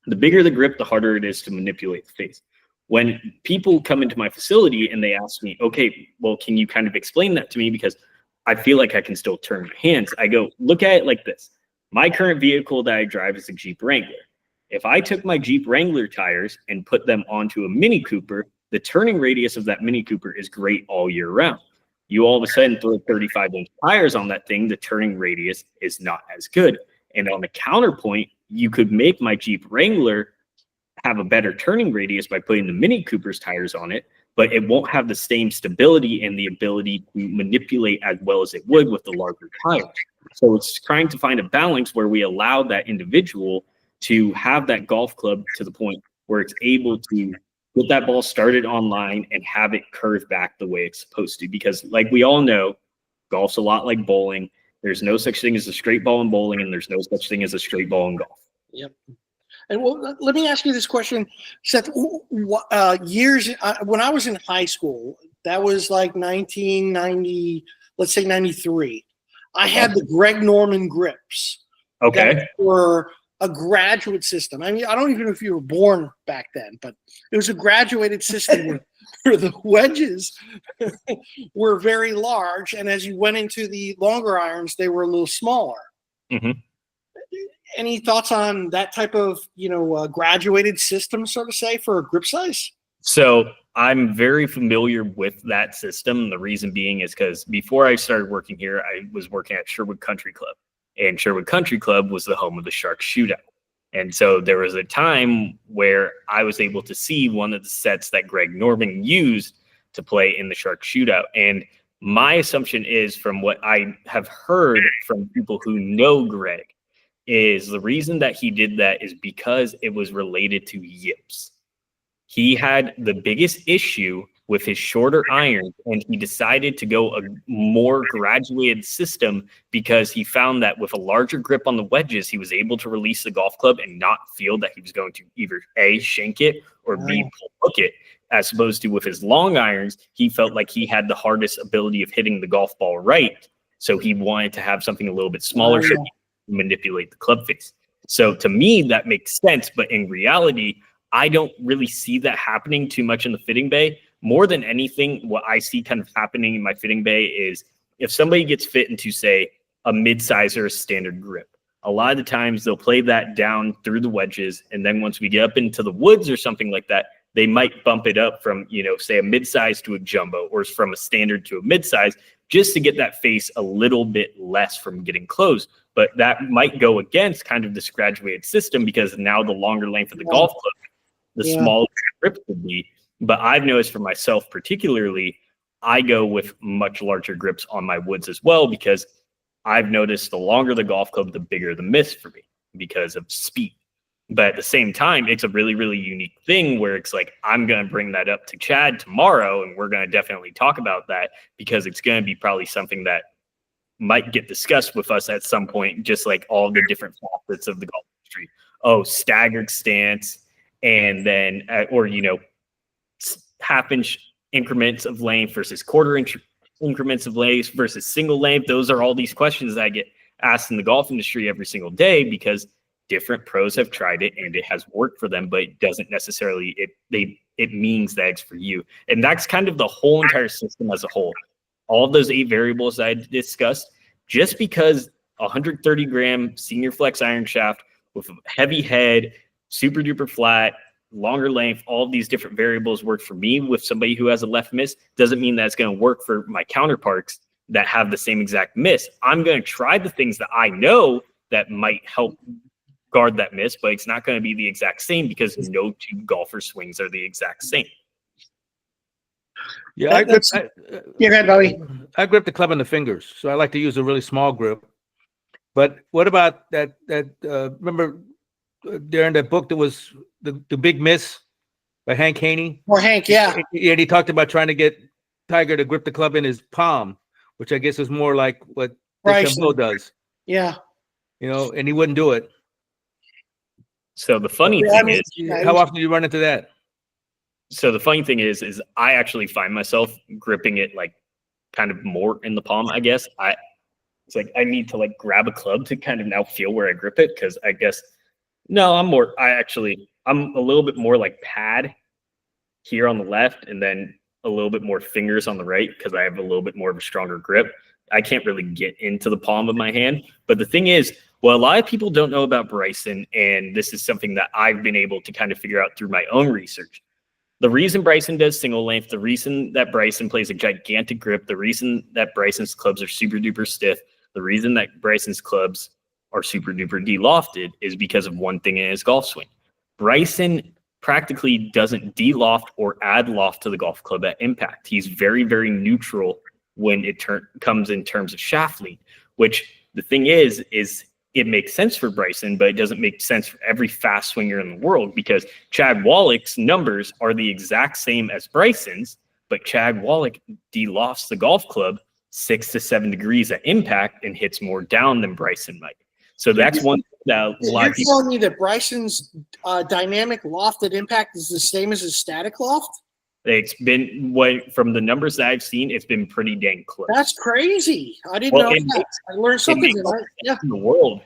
S3: the bigger the grip, the harder it is to manipulate the face. When people come into my facility and they ask me, okay, well, can you kind of explain that to me? Because I feel like I can still turn my hands. I go, look at it like this. My current vehicle that I drive is a Jeep Wrangler. If I took my Jeep Wrangler tires and put them onto a Mini Cooper, the turning radius of that Mini Cooper is great all year round. You all of a sudden throw 35-inch tires on that thing, the turning radius is not as good. And on the counterpoint, you could make my Jeep Wrangler have a better turning radius by putting the Mini Cooper's tires on it, but it won't have the same stability and the ability to manipulate as well as it would with the larger tires. So it's trying to find a balance where we allow that individual to have that golf club to the point where it's able to get that ball started online and have it curve back the way it's supposed to. Because like we all know, golf's a lot like bowling. There's no such thing as a straight ball in bowling, and there's no such thing as a straight ball in golf.
S1: Yep. And well, let me ask you this question, Seth. Years when I was in high school, that was like 1990, let's say 93. I had the Greg Norman grips.
S3: Okay.
S1: That were a graduate system. I mean, I don't even know if you were born back then, but it was a graduated system where the wedges were very large, and as you went into the longer irons, they were a little smaller.
S3: Mm-hmm.
S1: Any thoughts on that type of, graduated system, so to say, for a grip size?
S3: So I'm very familiar with that system. The reason being is because before I started working here, I was working at Sherwood Country Club, and Sherwood Country Club was the home of the Shark Shootout. And so there was a time where I was able to see one of the sets that Greg Norman used to play in the Shark Shootout. And my assumption is, from what I have heard from people who know Greg, is the reason that he did that is because it was related to yips. He had the biggest issue with his shorter irons, and he decided to go a more graduated system because he found that with a larger grip on the wedges, he was able to release the golf club and not feel that he was going to either A, shank it, or B, pull hook it. As opposed to with his long irons, he felt like he had the hardest ability of hitting the golf ball right. So he wanted to have something a little bit smaller so he could manipulate the club face. So to me, that makes sense. But in reality, I don't really see that happening too much in the fitting bay. More than anything, what I see kind of happening in my fitting bay is if somebody gets fit into, say, a mid-size or a standard grip, a lot of the times they'll play that down through the wedges. And then once we get up into the woods or something like that, they might bump it up from, say a mid-size to a jumbo, or from a standard to a mid-size, just to get that face a little bit less from getting closed. But that might go against kind of this graduated system, because now the longer length of the golf club, the smaller the grip would be. But I've noticed for myself particularly, I go with much larger grips on my woods as well, because I've noticed the longer the golf club, the bigger the miss for me because of speed. But at the same time, it's a really, really unique thing where it's like, I'm going to bring that up to Chad tomorrow, and we're going to definitely talk about that, because it's going to be probably something that might get discussed with us at some point, just like all the different facets of the golf industry. Oh, staggered stance, and then, half-inch increments of length versus quarter-inch increments of length versus single length. Those are all these questions that I get asked in the golf industry every single day, because different pros have tried it and it has worked for them, but it doesn't necessarily, it means that it's for you. And that's kind of the whole entire system as a whole. All of those 8 variables that I discussed, just because 130 gram senior flex iron shaft with a heavy head, super duper flat, longer length, all of these different variables work for me with somebody who has a left miss, doesn't mean that it's going to work for my counterparts that have the same exact miss. I'm going to try the things that I know that might help guard that miss, but it's not going to be the exact same, because no two golfer swings are the exact same.
S2: Yeah, I grip the club in the fingers, so I like to use a really small grip. But what about that? Remember, Darren, that book that was the Big Miss by Hank Haney?
S1: Or Hank, yeah.
S2: And he talked about trying to get Tiger to grip the club in his palm, which I guess is more like what DeChambeau does.
S1: Yeah.
S2: And he wouldn't do it.
S3: So the funny thing is,
S2: how often do you run into that?
S3: So the funny thing is I actually find myself gripping it like kind of more in the palm, I guess. It's like I need to like grab a club to kind of now feel where I grip it, because I guess I'm a little bit more like pad here on the left, and then a little bit more fingers on the right, because I have a little bit more of a stronger grip. I can't really get into the palm of my hand. But the thing is, well, a lot of people don't know about Bryson, and this is something that I've been able to kind of figure out through my own research. The reason Bryson does single length, the reason that Bryson plays a gigantic grip, the reason that Bryson's clubs are super duper stiff, the reason that Bryson's clubs are super duper de-lofted is because of one thing in his golf swing. Bryson practically doesn't de-loft or add loft to the golf club at impact. He's very, very neutral when it comes in terms of shaft lean, which the thing is it makes sense for Bryson, but it doesn't make sense for every fast swinger in the world, because Chad Wallach's numbers are the exact same as Bryson's, but Chad Wallach de-lofts the golf club 6 to 7 degrees at impact and hits more down than Bryson might. So that's one that a lot of
S1: people. You're telling me that Bryson's dynamic loft at impact is the same as his static loft?
S3: It's been from the numbers that I've seen, it's been pretty dang close.
S1: That's crazy. I didn't know that. I learned something tonight. Yeah.
S3: In the world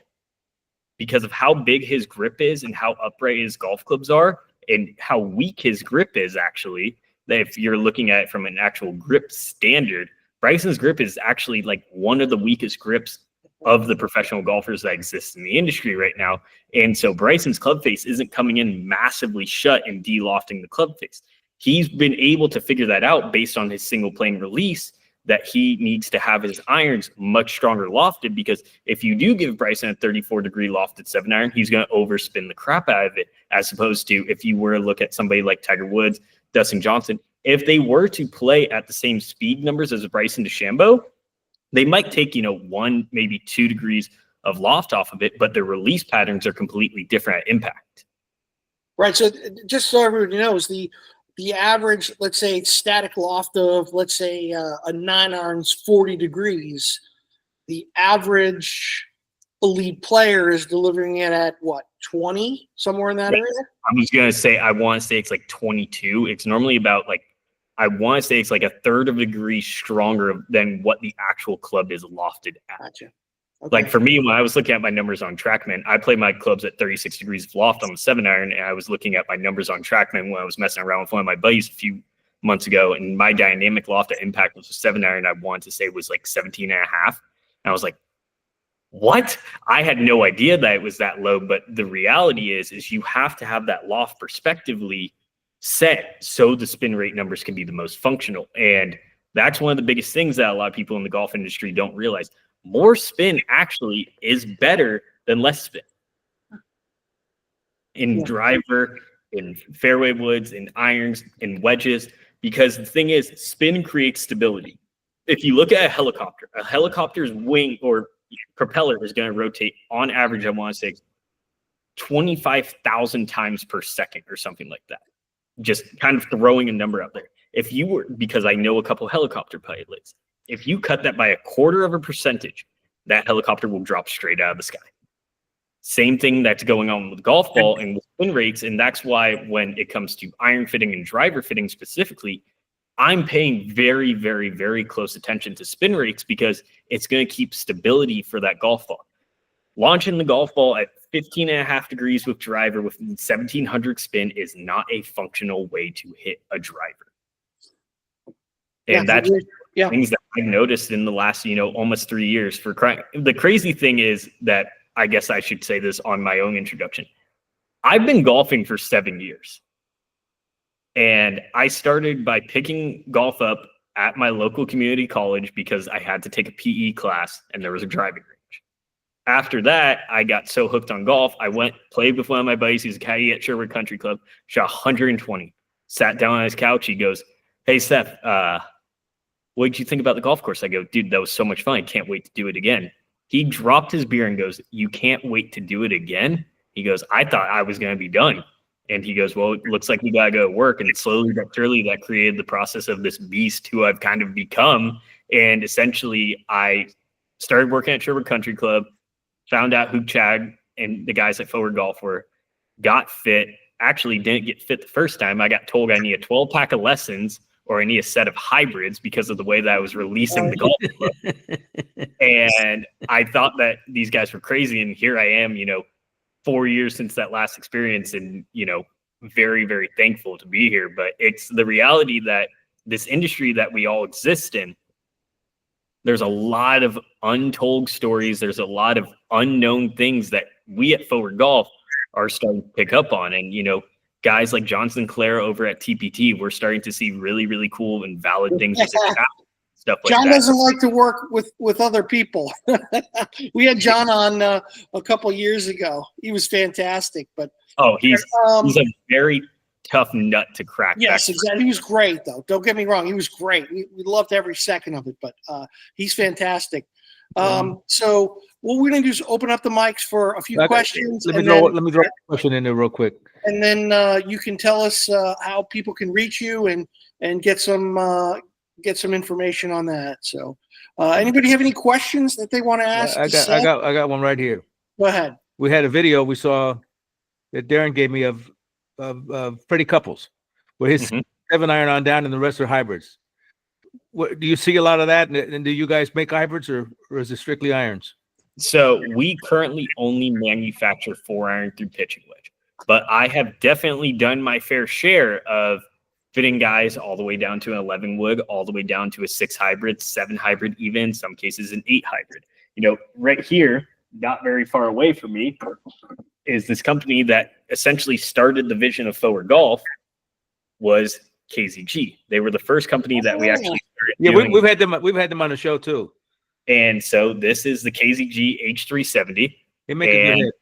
S3: because of how big his grip is and how upright his golf clubs are and how weak his grip is actually. If you're looking at it from an actual grip standard, Bryson's grip is actually like one of the weakest grips of the professional golfers that exist in the industry right now. And so Bryson's club face isn't coming in massively shut and de-lofting the club face. He's been able to figure that out based on his single plane release, that he needs to have his irons much stronger lofted, because if you do give Bryson a 34-degree lofted 7-iron, he's going to overspin the crap out of it, as opposed to if you were to look at somebody like Tiger Woods, Dustin Johnson, if they were to play at the same speed numbers as Bryson DeChambeau, they might take, 1, maybe 2 degrees of loft off of it, but their release patterns are completely different at impact.
S1: Right. So just so everybody knows, the average, let's say, static loft of, let's say, a 9-iron's 40 degrees, the average elite player is delivering it at what, 20, somewhere in that area?
S3: I was going to say, I want to say it's like 22. It's normally about I want to say it's like a third of a degree stronger than what the actual club is lofted at.
S1: Gotcha.
S3: Okay. Like for me, when I was looking at my numbers on TrackMan, I play my clubs at 36 degrees of loft on the 7-iron, and I was looking at my numbers on TrackMan when I was messing around with one of my buddies a few months ago, and my dynamic loft at impact was a 7-iron. I wanted to say was like 17 and a half. And I was like, what? I had no idea that it was that low, but the reality is you have to have that loft perspectively set so the spin rate numbers can be the most functional. And that's one of the biggest things that a lot of people in the golf industry don't realize. More spin actually is better than less spin. In driver, in fairway woods, in irons, in wedges, because the thing is, spin creates stability. If you look at a helicopter's wing or propeller is going to rotate on average, I want to say 25,000 times per second or something like that. Just kind of throwing a number out there. If you were, because I know a couple helicopter pilots, if you cut that by 1/4%, that helicopter will drop straight out of the sky. Same thing that's going on with golf ball and with spin rates. And that's why when it comes to iron fitting and driver fitting specifically, I'm paying very, very, very close attention to spin rates, because it's going to keep stability for that golf ball. Launching the golf ball at 15.5 degrees with driver with 1700 spin is not a functional way to hit a driver. And that's things that I've noticed in the last, almost 3 years. The crazy thing is that, I guess I should say this on my own introduction, I've been golfing for 7 years. And I started by picking golf up at my local community college because I had to take a PE class and there was a driving range. After that, I got so hooked on golf, I went, played with one of my buddies. He's a caddy at Sherwood Country Club, shot 120, sat down on his couch. He goes, "Hey, Seth, what did you think about the golf course?" I go, "Dude, that was so much fun. I can't wait to do it again." He dropped his beer and goes, "You can't wait to do it again?" He goes, "I thought I was going to be done." And he goes, "Well, it looks like we got to go to work." And slowly but surely that created the process of this beast who I've kind of become. And essentially I started working at Sherwood Country Club, found out who Chad and the guys at Foreward Golf were, got fit, actually didn't get fit the first time. I got told I need a 12-pack of lessons or I need a set of hybrids because of the way that I was releasing the golf club. And I thought that these guys were crazy. And here I am, 4 years since that last experience, and, very, very thankful to be here. But it's the reality that this industry that we all exist in, there's a lot of untold stories. There's a lot of unknown things that we at Foreward Golf are starting to pick up on. And, guys like John Sinclair over at TPT, we're starting to see really, really cool and valid things. Stuff like
S1: John
S3: that.
S1: Doesn't like to work with other people. We had John on a couple years ago. He was fantastic. But
S3: he's a very tough nut to crack.
S1: Yes, exactly. He was great, though. Don't get me wrong. He was great. We loved every second of it, but he's fantastic. So what we're going to do is open up the mics for a few questions.
S2: Let me throw a question in there real quick.
S1: And then you can tell us how people can reach you and get some get some information on that. So, anybody have any questions that they want to ask?
S2: I got one right here.
S1: Go ahead.
S2: We had a video we saw that Darren gave me of Freddie Couples, where his 7-iron on down and the rest are hybrids. What, do you see a lot of that? And do you guys make hybrids or is it strictly irons?
S3: So we currently only manufacture 4-iron through pitching wedge, but I have definitely done my fair share of fitting guys all the way down to an 11 wood, all the way down to a 6 hybrid, 7 hybrid, even in some cases an 8 hybrid. You know, right here, not very far away from me, is this company that essentially started the vision of Foreward Golf was KZG. They were the first company that we actually started.
S2: Yeah, we've had them on the show too.
S3: And so this is the KZG H370.
S2: They make a good hit.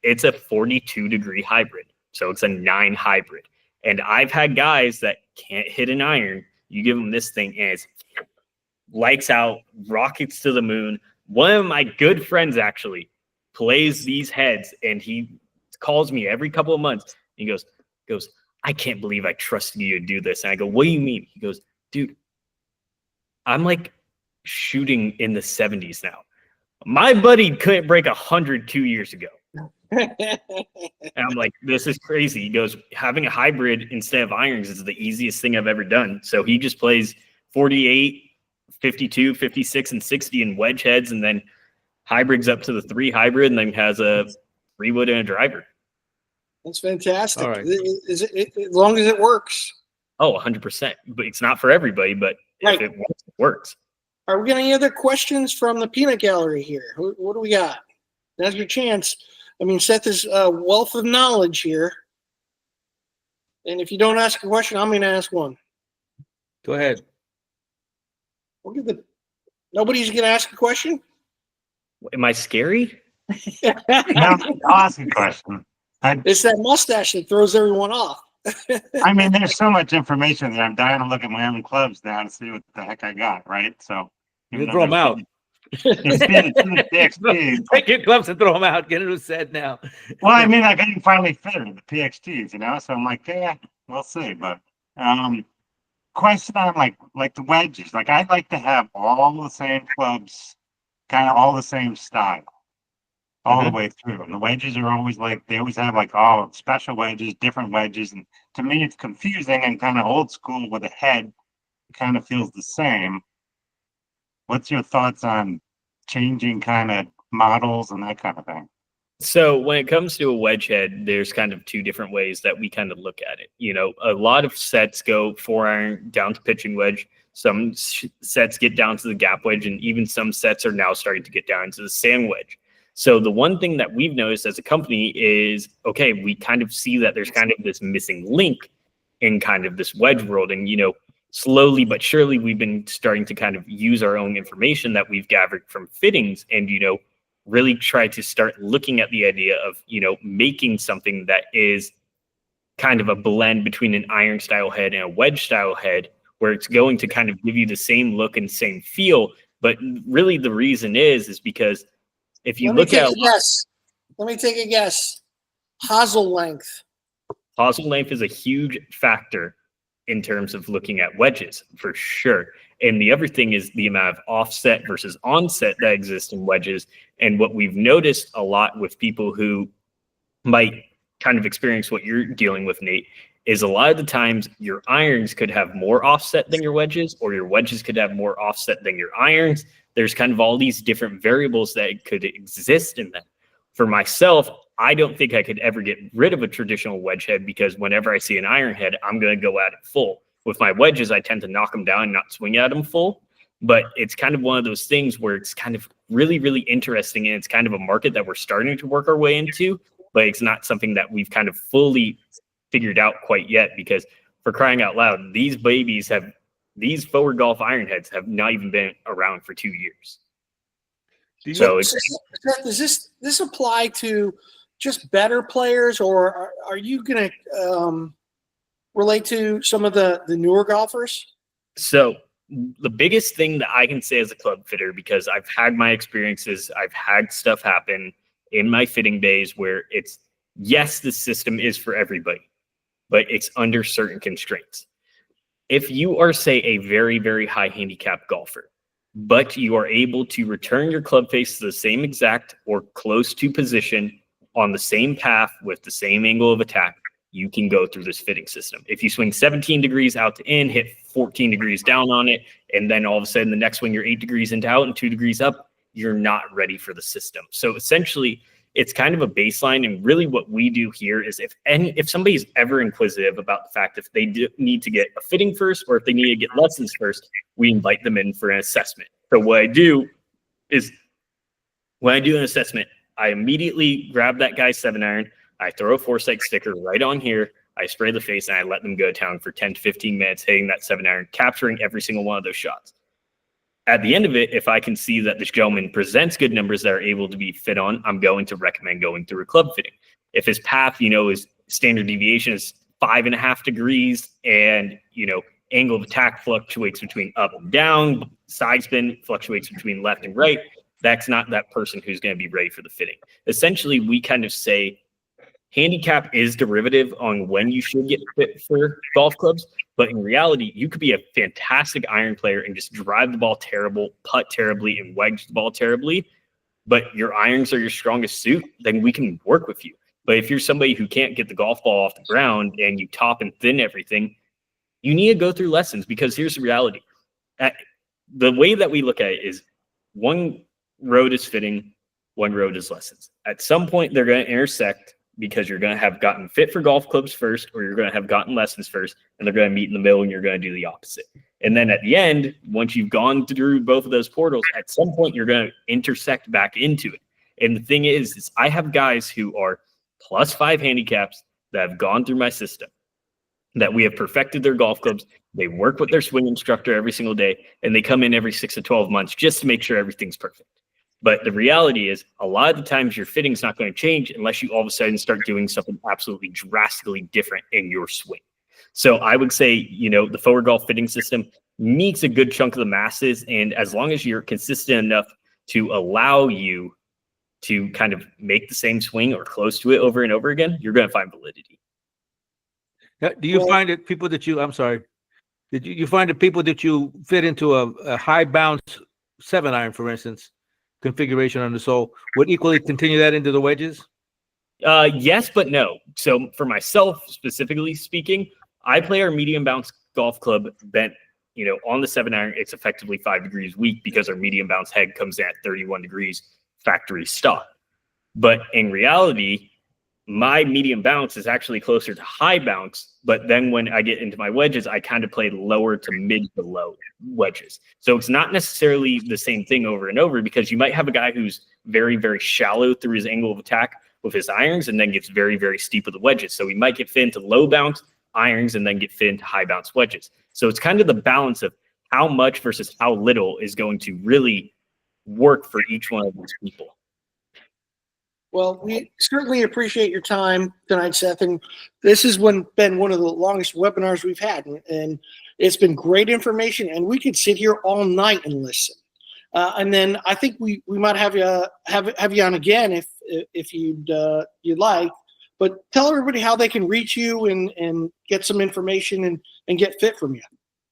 S3: It's a 42-degree hybrid. So it's a 9 hybrid. And I've had guys that can't hit an iron. You give them this thing and it's lights out, rockets to the moon. One of my good friends actually plays these heads and he calls me every couple of months. He goes, I can't believe I trusted you to do this. And I go, what do you mean? He goes, dude, I'm like shooting in the 70s now. My buddy couldn't break 100 2 years ago. And I'm like, this is crazy. He goes, having a hybrid instead of irons is the easiest thing I've ever done. So he just plays 48, 52, 56, and 60 in wedge heads, and then hybrids up to the 3 hybrid, and then has a 3 wood and a driver.
S1: That's fantastic.
S2: All right.
S1: Is it, as long as it works.
S3: Oh, 100%. But it's not for everybody, but
S1: Right.
S3: if it works, it works.
S1: Are we getting any other questions from the peanut gallery here? What do we got? Now's your chance. I mean, Seth is a wealth of knowledge here. And if you don't ask a question, I'm going to ask one.
S2: Go ahead.
S1: Nobody's going to ask a question?
S3: Am I scary?
S4: No, I'll ask a question.
S1: It's that mustache that throws everyone off.
S4: I mean, there's so much information there. I'm dying to look at my own clubs now to see what the heck I got, right? So
S2: You throw them out.
S4: it's PXT.
S2: Take your gloves and throw them out. Get it who's said now.
S4: Well, I mean, like, I can finally fit it, the PXTs, you know? So I'm like, yeah, we'll see. But question on like the wedges. Like, I'd like to have all the same clubs, kind of all the same style. All the way through. And the wedges are always like, they always have like all special wedges, different wedges. And to me, it's confusing and kind of old school with a head. It kind of feels the same. What's your thoughts on changing kind of models and that kind of thing?
S3: So when it comes to a wedge head, there's kind of 2 different ways that we kind of look at it. You know, a lot of sets go 4-iron down to pitching wedge. Some sets get down to the gap wedge, and even some sets are now starting to get down to the sand wedge. So the one thing that we've noticed as a company is, okay, we kind of see that there's kind of this missing link in kind of this wedge world. And, you know, slowly but surely, we've been starting to kind of use our own information that we've gathered from fittings and, you know, really try to start looking at the idea of, you know, making something that is kind of a blend between an iron style head and a wedge style head, where it's going to kind of give you the same look and same feel. But really the reason is because if you look at,
S1: let me take a guess. Hosel length.
S3: Hosel length is a huge factor in terms of looking at wedges, for sure. And the other thing is the amount of offset versus onset that exists in wedges. And what we've noticed a lot with people who might kind of experience what you're dealing with, Nate, is a lot of the times your irons could have more offset than your wedges, or your wedges could have more offset than your irons. There's kind of all these different variables that could exist in that. For myself, I don't think I could ever get rid of a traditional wedge head, because whenever I see an iron head, I'm going to go at it full. With my wedges, I tend to knock them down and not swing at them full. But it's kind of one of those things where it's kind of really, really interesting. And it's kind of a market that we're starting to work our way into, but it's not something that we've kind of fully figured out quite yet, because for crying out loud, these Foreward Golf iron heads have not even been around for 2 years. So
S1: does this apply to just better players, or are you going to relate to some of the newer golfers? So
S3: the biggest thing that I can say as a club fitter, because I've had my experiences, I've had stuff happen in my fitting days where it's, yes, the system is for everybody, but it's under certain constraints. if you are, say, a very, very high handicap golfer, but you are able to return your club face to the same exact or close to position on the same path with the same angle of attack, you can go through this fitting system. If you swing 17 degrees out to in, hit 14 degrees down on it, and then all of a sudden the next swing you're 8 degrees into out and 2 degrees up, you're not ready for the system. So essentially, it's kind of a baseline. And really what we do here is if somebody's ever inquisitive about the fact if they need to get a fitting first or if they need to get lessons first, we invite them in for an assessment. So what I do is when I do an assessment, I immediately grab that guy's 7-iron. I throw a foresight sticker right on here. I spray the face and I let them go down for 10 to 15 minutes, hitting that 7-iron, capturing every single one of those shots. At the end of it, if I can see that this gentleman presents good numbers that are able to be fit on, I'm going to recommend going through a club fitting. If his path, his standard deviation is 5.5 degrees and, angle of attack fluctuates between up and down, side spin fluctuates between left and right, that's not that person who's going to be ready for the fitting. Essentially, we kind of say handicap is derivative on when you should get fit for golf clubs, but in reality, you could be a fantastic iron player and just drive the ball terrible, putt terribly, and wedge the ball terribly, but your irons are your strongest suit, then we can work with you. But if you're somebody who can't get the golf ball off the ground and you top and thin everything, you need to go through lessons, because here's the reality. The way that we look at it is one road is fitting, one road is lessons. At some point, they're going to intersect, because you're going to have gotten fit for golf clubs first, or you're going to have gotten lessons first, and they're going to meet in the middle and you're going to do the opposite. And then at the end, once you've gone through both of those portals, at some point you're going to intersect back into it. And the thing is I have guys who are +5 handicaps that have gone through my system, that we have perfected their golf clubs. They work with their swing instructor every single day, and they come in every 6 to 12 months just to make sure everything's perfect. But the reality is a lot of the times your fitting's not going to change unless you all of a sudden start doing something absolutely drastically different in your swing. So I would say, the Foreward Golf fitting system meets a good chunk of the masses. And as long as you're consistent enough to allow you to kind of make the same swing or close to it over and over again, you're going to find validity.
S2: Do you find that people that you, I'm sorry, did you find that people that you fit into a high bounce 7-iron, for instance, configuration on the sole would equally continue that into the wedges?
S3: Yes, but no. So for myself, specifically speaking, I play our medium bounce golf club bent, on the 7-iron. It's effectively 5 degrees weak because our medium bounce head comes in at 31 degrees factory stock. But in reality, my medium bounce is actually closer to high bounce, but then when I get into my wedges, I kind of play lower to mid to low wedges. So it's not necessarily the same thing over and over, because you might have a guy who's very, very shallow through his angle of attack with his irons and then gets very, very steep with the wedges. So he might get fit into low bounce irons and then get fit into high bounce wedges. So it's kind of the balance of how much versus how little is going to really work for each one of these people.
S1: Well, we certainly appreciate your time tonight, Seth. And this has been one of the longest webinars we've had. And it's been great information. And we could sit here all night and listen. And then I think we might have you on again if you'd like. But tell everybody how they can reach you and get some information and get fit from you.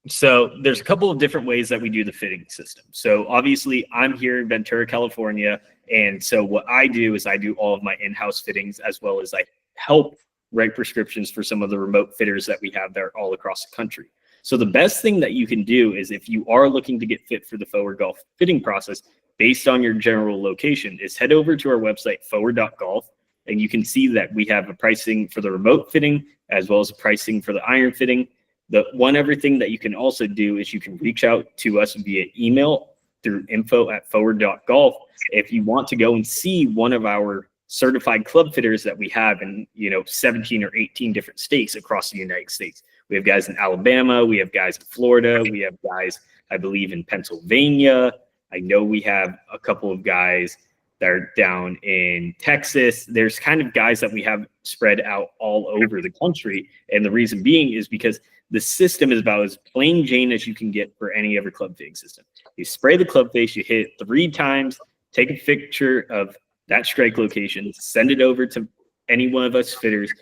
S3: So there's a couple of different ways that we do the fitting system. So obviously I'm here in Ventura, California. And so what I do is I do all of my in-house fittings, as well as I help write prescriptions for some of the remote fitters that we have there all across the country. So the best thing that you can do is, if you are looking to get fit for the Foreward Golf fitting process based on your general location, is head over to our website, foreward.golf, and you can see that we have a pricing for the remote fitting as well as a pricing for the iron fitting. The one other thing that you can also do is you can reach out to us via email through info@foreward.golf if you want to go and see one of our certified club fitters that we have in 17 or 18 different states across the United States. We have guys in Alabama, we have guys in Florida, we have guys, I believe, in Pennsylvania. I know we have a couple of guys that are down in Texas. There's kind of guys that we have spread out all over the country. And the reason being is because the system is about as plain Jane as you can get for any other club fitting system. You spray the club face, you hit it 3 times, take a picture of that strike location, send it over to any one of us fitters,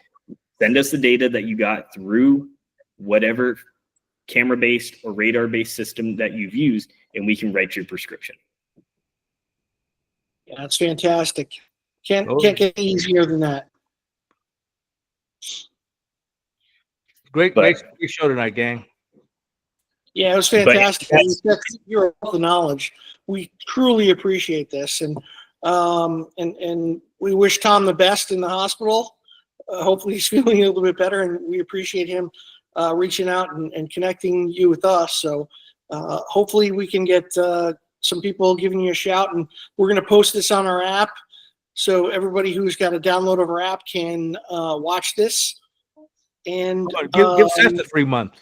S3: send us the data that you got through whatever camera-based or radar-based system that you've used, and we can write your prescription.
S1: Yeah, that's fantastic. Can't
S2: Oh.
S1: get easier than that.
S2: Great show tonight, gang.
S1: Yeah, it was fantastic. You're all the knowledge. We truly appreciate this, and we wish Tom the best in the hospital. Hopefully, he's feeling a little bit better, and we appreciate him reaching out and connecting you with us. So, hopefully, we can get some people giving you a shout, and we're going to post this on our app, so everybody who's got a download of our app can watch this. And
S2: Give Seth a free month.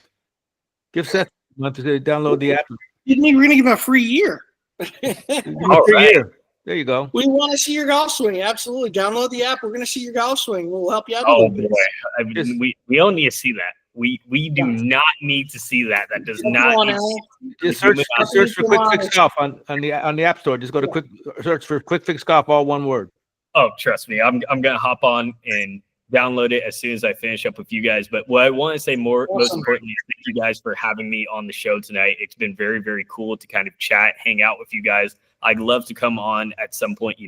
S2: Give Seth a month to download the app.
S1: We're going to give him a free year.
S2: Year. There you go.
S1: We want to see your golf swing. Absolutely. Download the app. We're going to see your golf swing. We'll help you out.
S3: Oh boy. I mean, we don't need to see that. We do not need to see that. That does not need to
S2: just search for Quick Fix Golf on the App Store. Just go to search for Quick Fix Golf, all one word.
S3: Oh, trust me. I'm gonna hop on and download it as soon as I finish up with you guys. But what I want to say most importantly, is thank you guys for having me on the show tonight. It's been very, very cool to kind of chat, hang out with you guys. I'd love to come on at some point.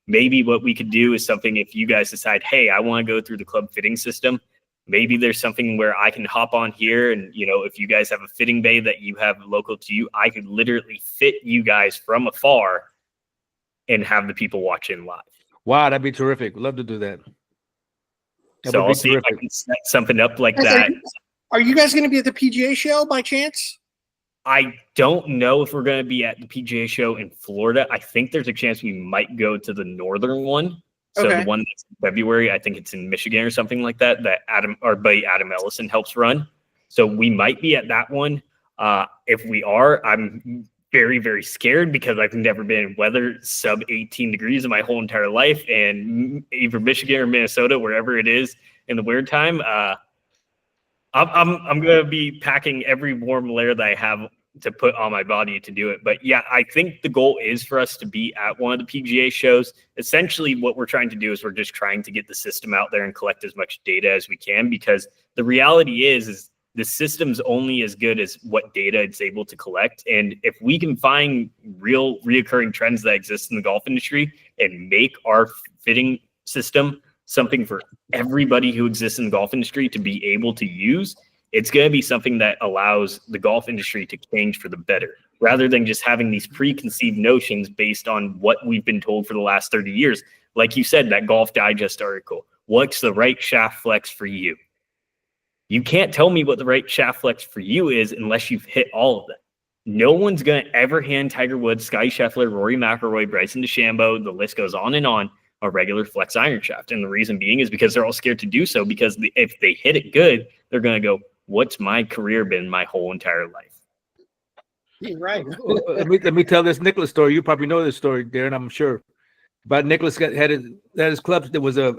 S3: Maybe what we could do is something if you guys decide, hey, I want to go through the club fitting system. Maybe there's something where I can hop on here and, if you guys have a fitting bay that you have local to you, I could literally fit you guys from afar and have the people watch in live.
S2: Wow, that'd be terrific. Love to do that.
S3: So I'll see if I can set something up like that.
S1: Are you guys going to be at the PGA show by chance?
S3: I don't know if we're going to be at the PGA show in Florida. I think there's a chance we might go to the northern one. So the one that's in February, I think it's in Michigan or something like that, that our buddy Adam Ellison helps run. So we might be at that one. If we are, I'm very, very scared because I've never been in weather sub 18 degrees in my whole entire life. And either Michigan or Minnesota, wherever it is in the winter time, I'm going to be packing every warm layer that I have to put on my body to do it. But yeah, I think the goal is for us to be at one of the PGA shows. Essentially what we're trying to do is we're just trying to get the system out there and collect as much data as we can, because the reality is the system's only as good as what data it's able to collect. And if we can find real reoccurring trends that exist in the golf industry and make our fitting system something for everybody who exists in the golf industry to be able to use, it's going to be something that allows the golf industry to change for the better, rather than just having these preconceived notions based on what we've been told for the last 30 years. Like you said, that Golf Digest article, what's the right shaft flex for you? You can't tell me what the right shaft flex for you is unless you've hit all of them. No one's going to ever hand Tiger Woods, Scottie Scheffler, Rory McIlroy, Bryson DeChambeau, the list goes on, a regular flex iron shaft. And the reason being is because they're all scared to do so, because if they hit it good, they're going to go, what's my career been my whole entire life?
S1: You're right.
S2: Let me tell this Nicklaus story. You probably know this story, Darren, I'm sure. But Nicklaus had his clubs. There was a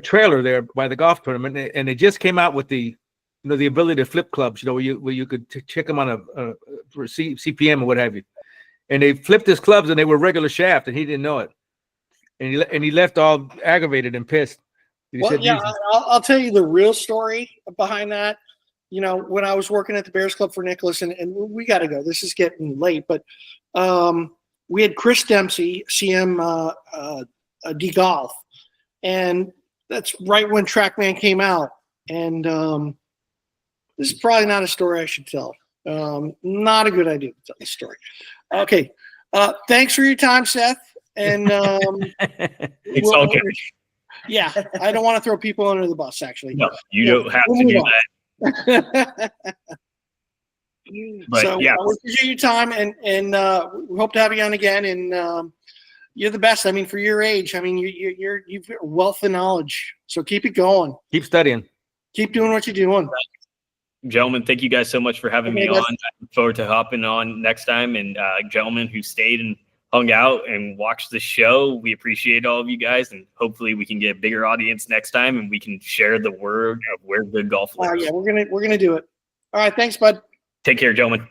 S2: trailer there by the golf tournament, and they just came out with the ability to flip clubs, where you could check them on a CPM or what have you. And they flipped his clubs, and they were regular shaft, and he didn't know it. And he left all aggravated and pissed.
S1: I'll tell you the real story behind that. When I was working at the Bears Club for Nicklaus, and we got to go. This is getting late, but we had Chris Dempsey, CM D Golf, and that's right when TrackMan came out. And this is probably not a story I should tell. Not a good idea to tell the story. Okay, thanks for your time, Seth. And
S3: it's all good.
S1: Yeah, I don't want to throw people under the bus, actually.
S3: No, you don't have to do that. But
S1: so
S3: yeah,
S1: we appreciate your time, and we hope to have you on again. And you're the best. I mean, for your age, I mean, you've got a wealth of knowledge. So keep it going.
S2: Keep studying.
S1: Keep doing what you're doing.
S3: Gentlemen, thank you guys so much for having me on. I look forward to hopping on next time. And gentlemen who stayed and hung out and watched the show, we appreciate all of you guys, and hopefully we can get a bigger audience next time, and we can share the word of where good golf lives.
S1: Yeah, we're gonna do it. All right, thanks, bud.
S3: Take care, gentlemen.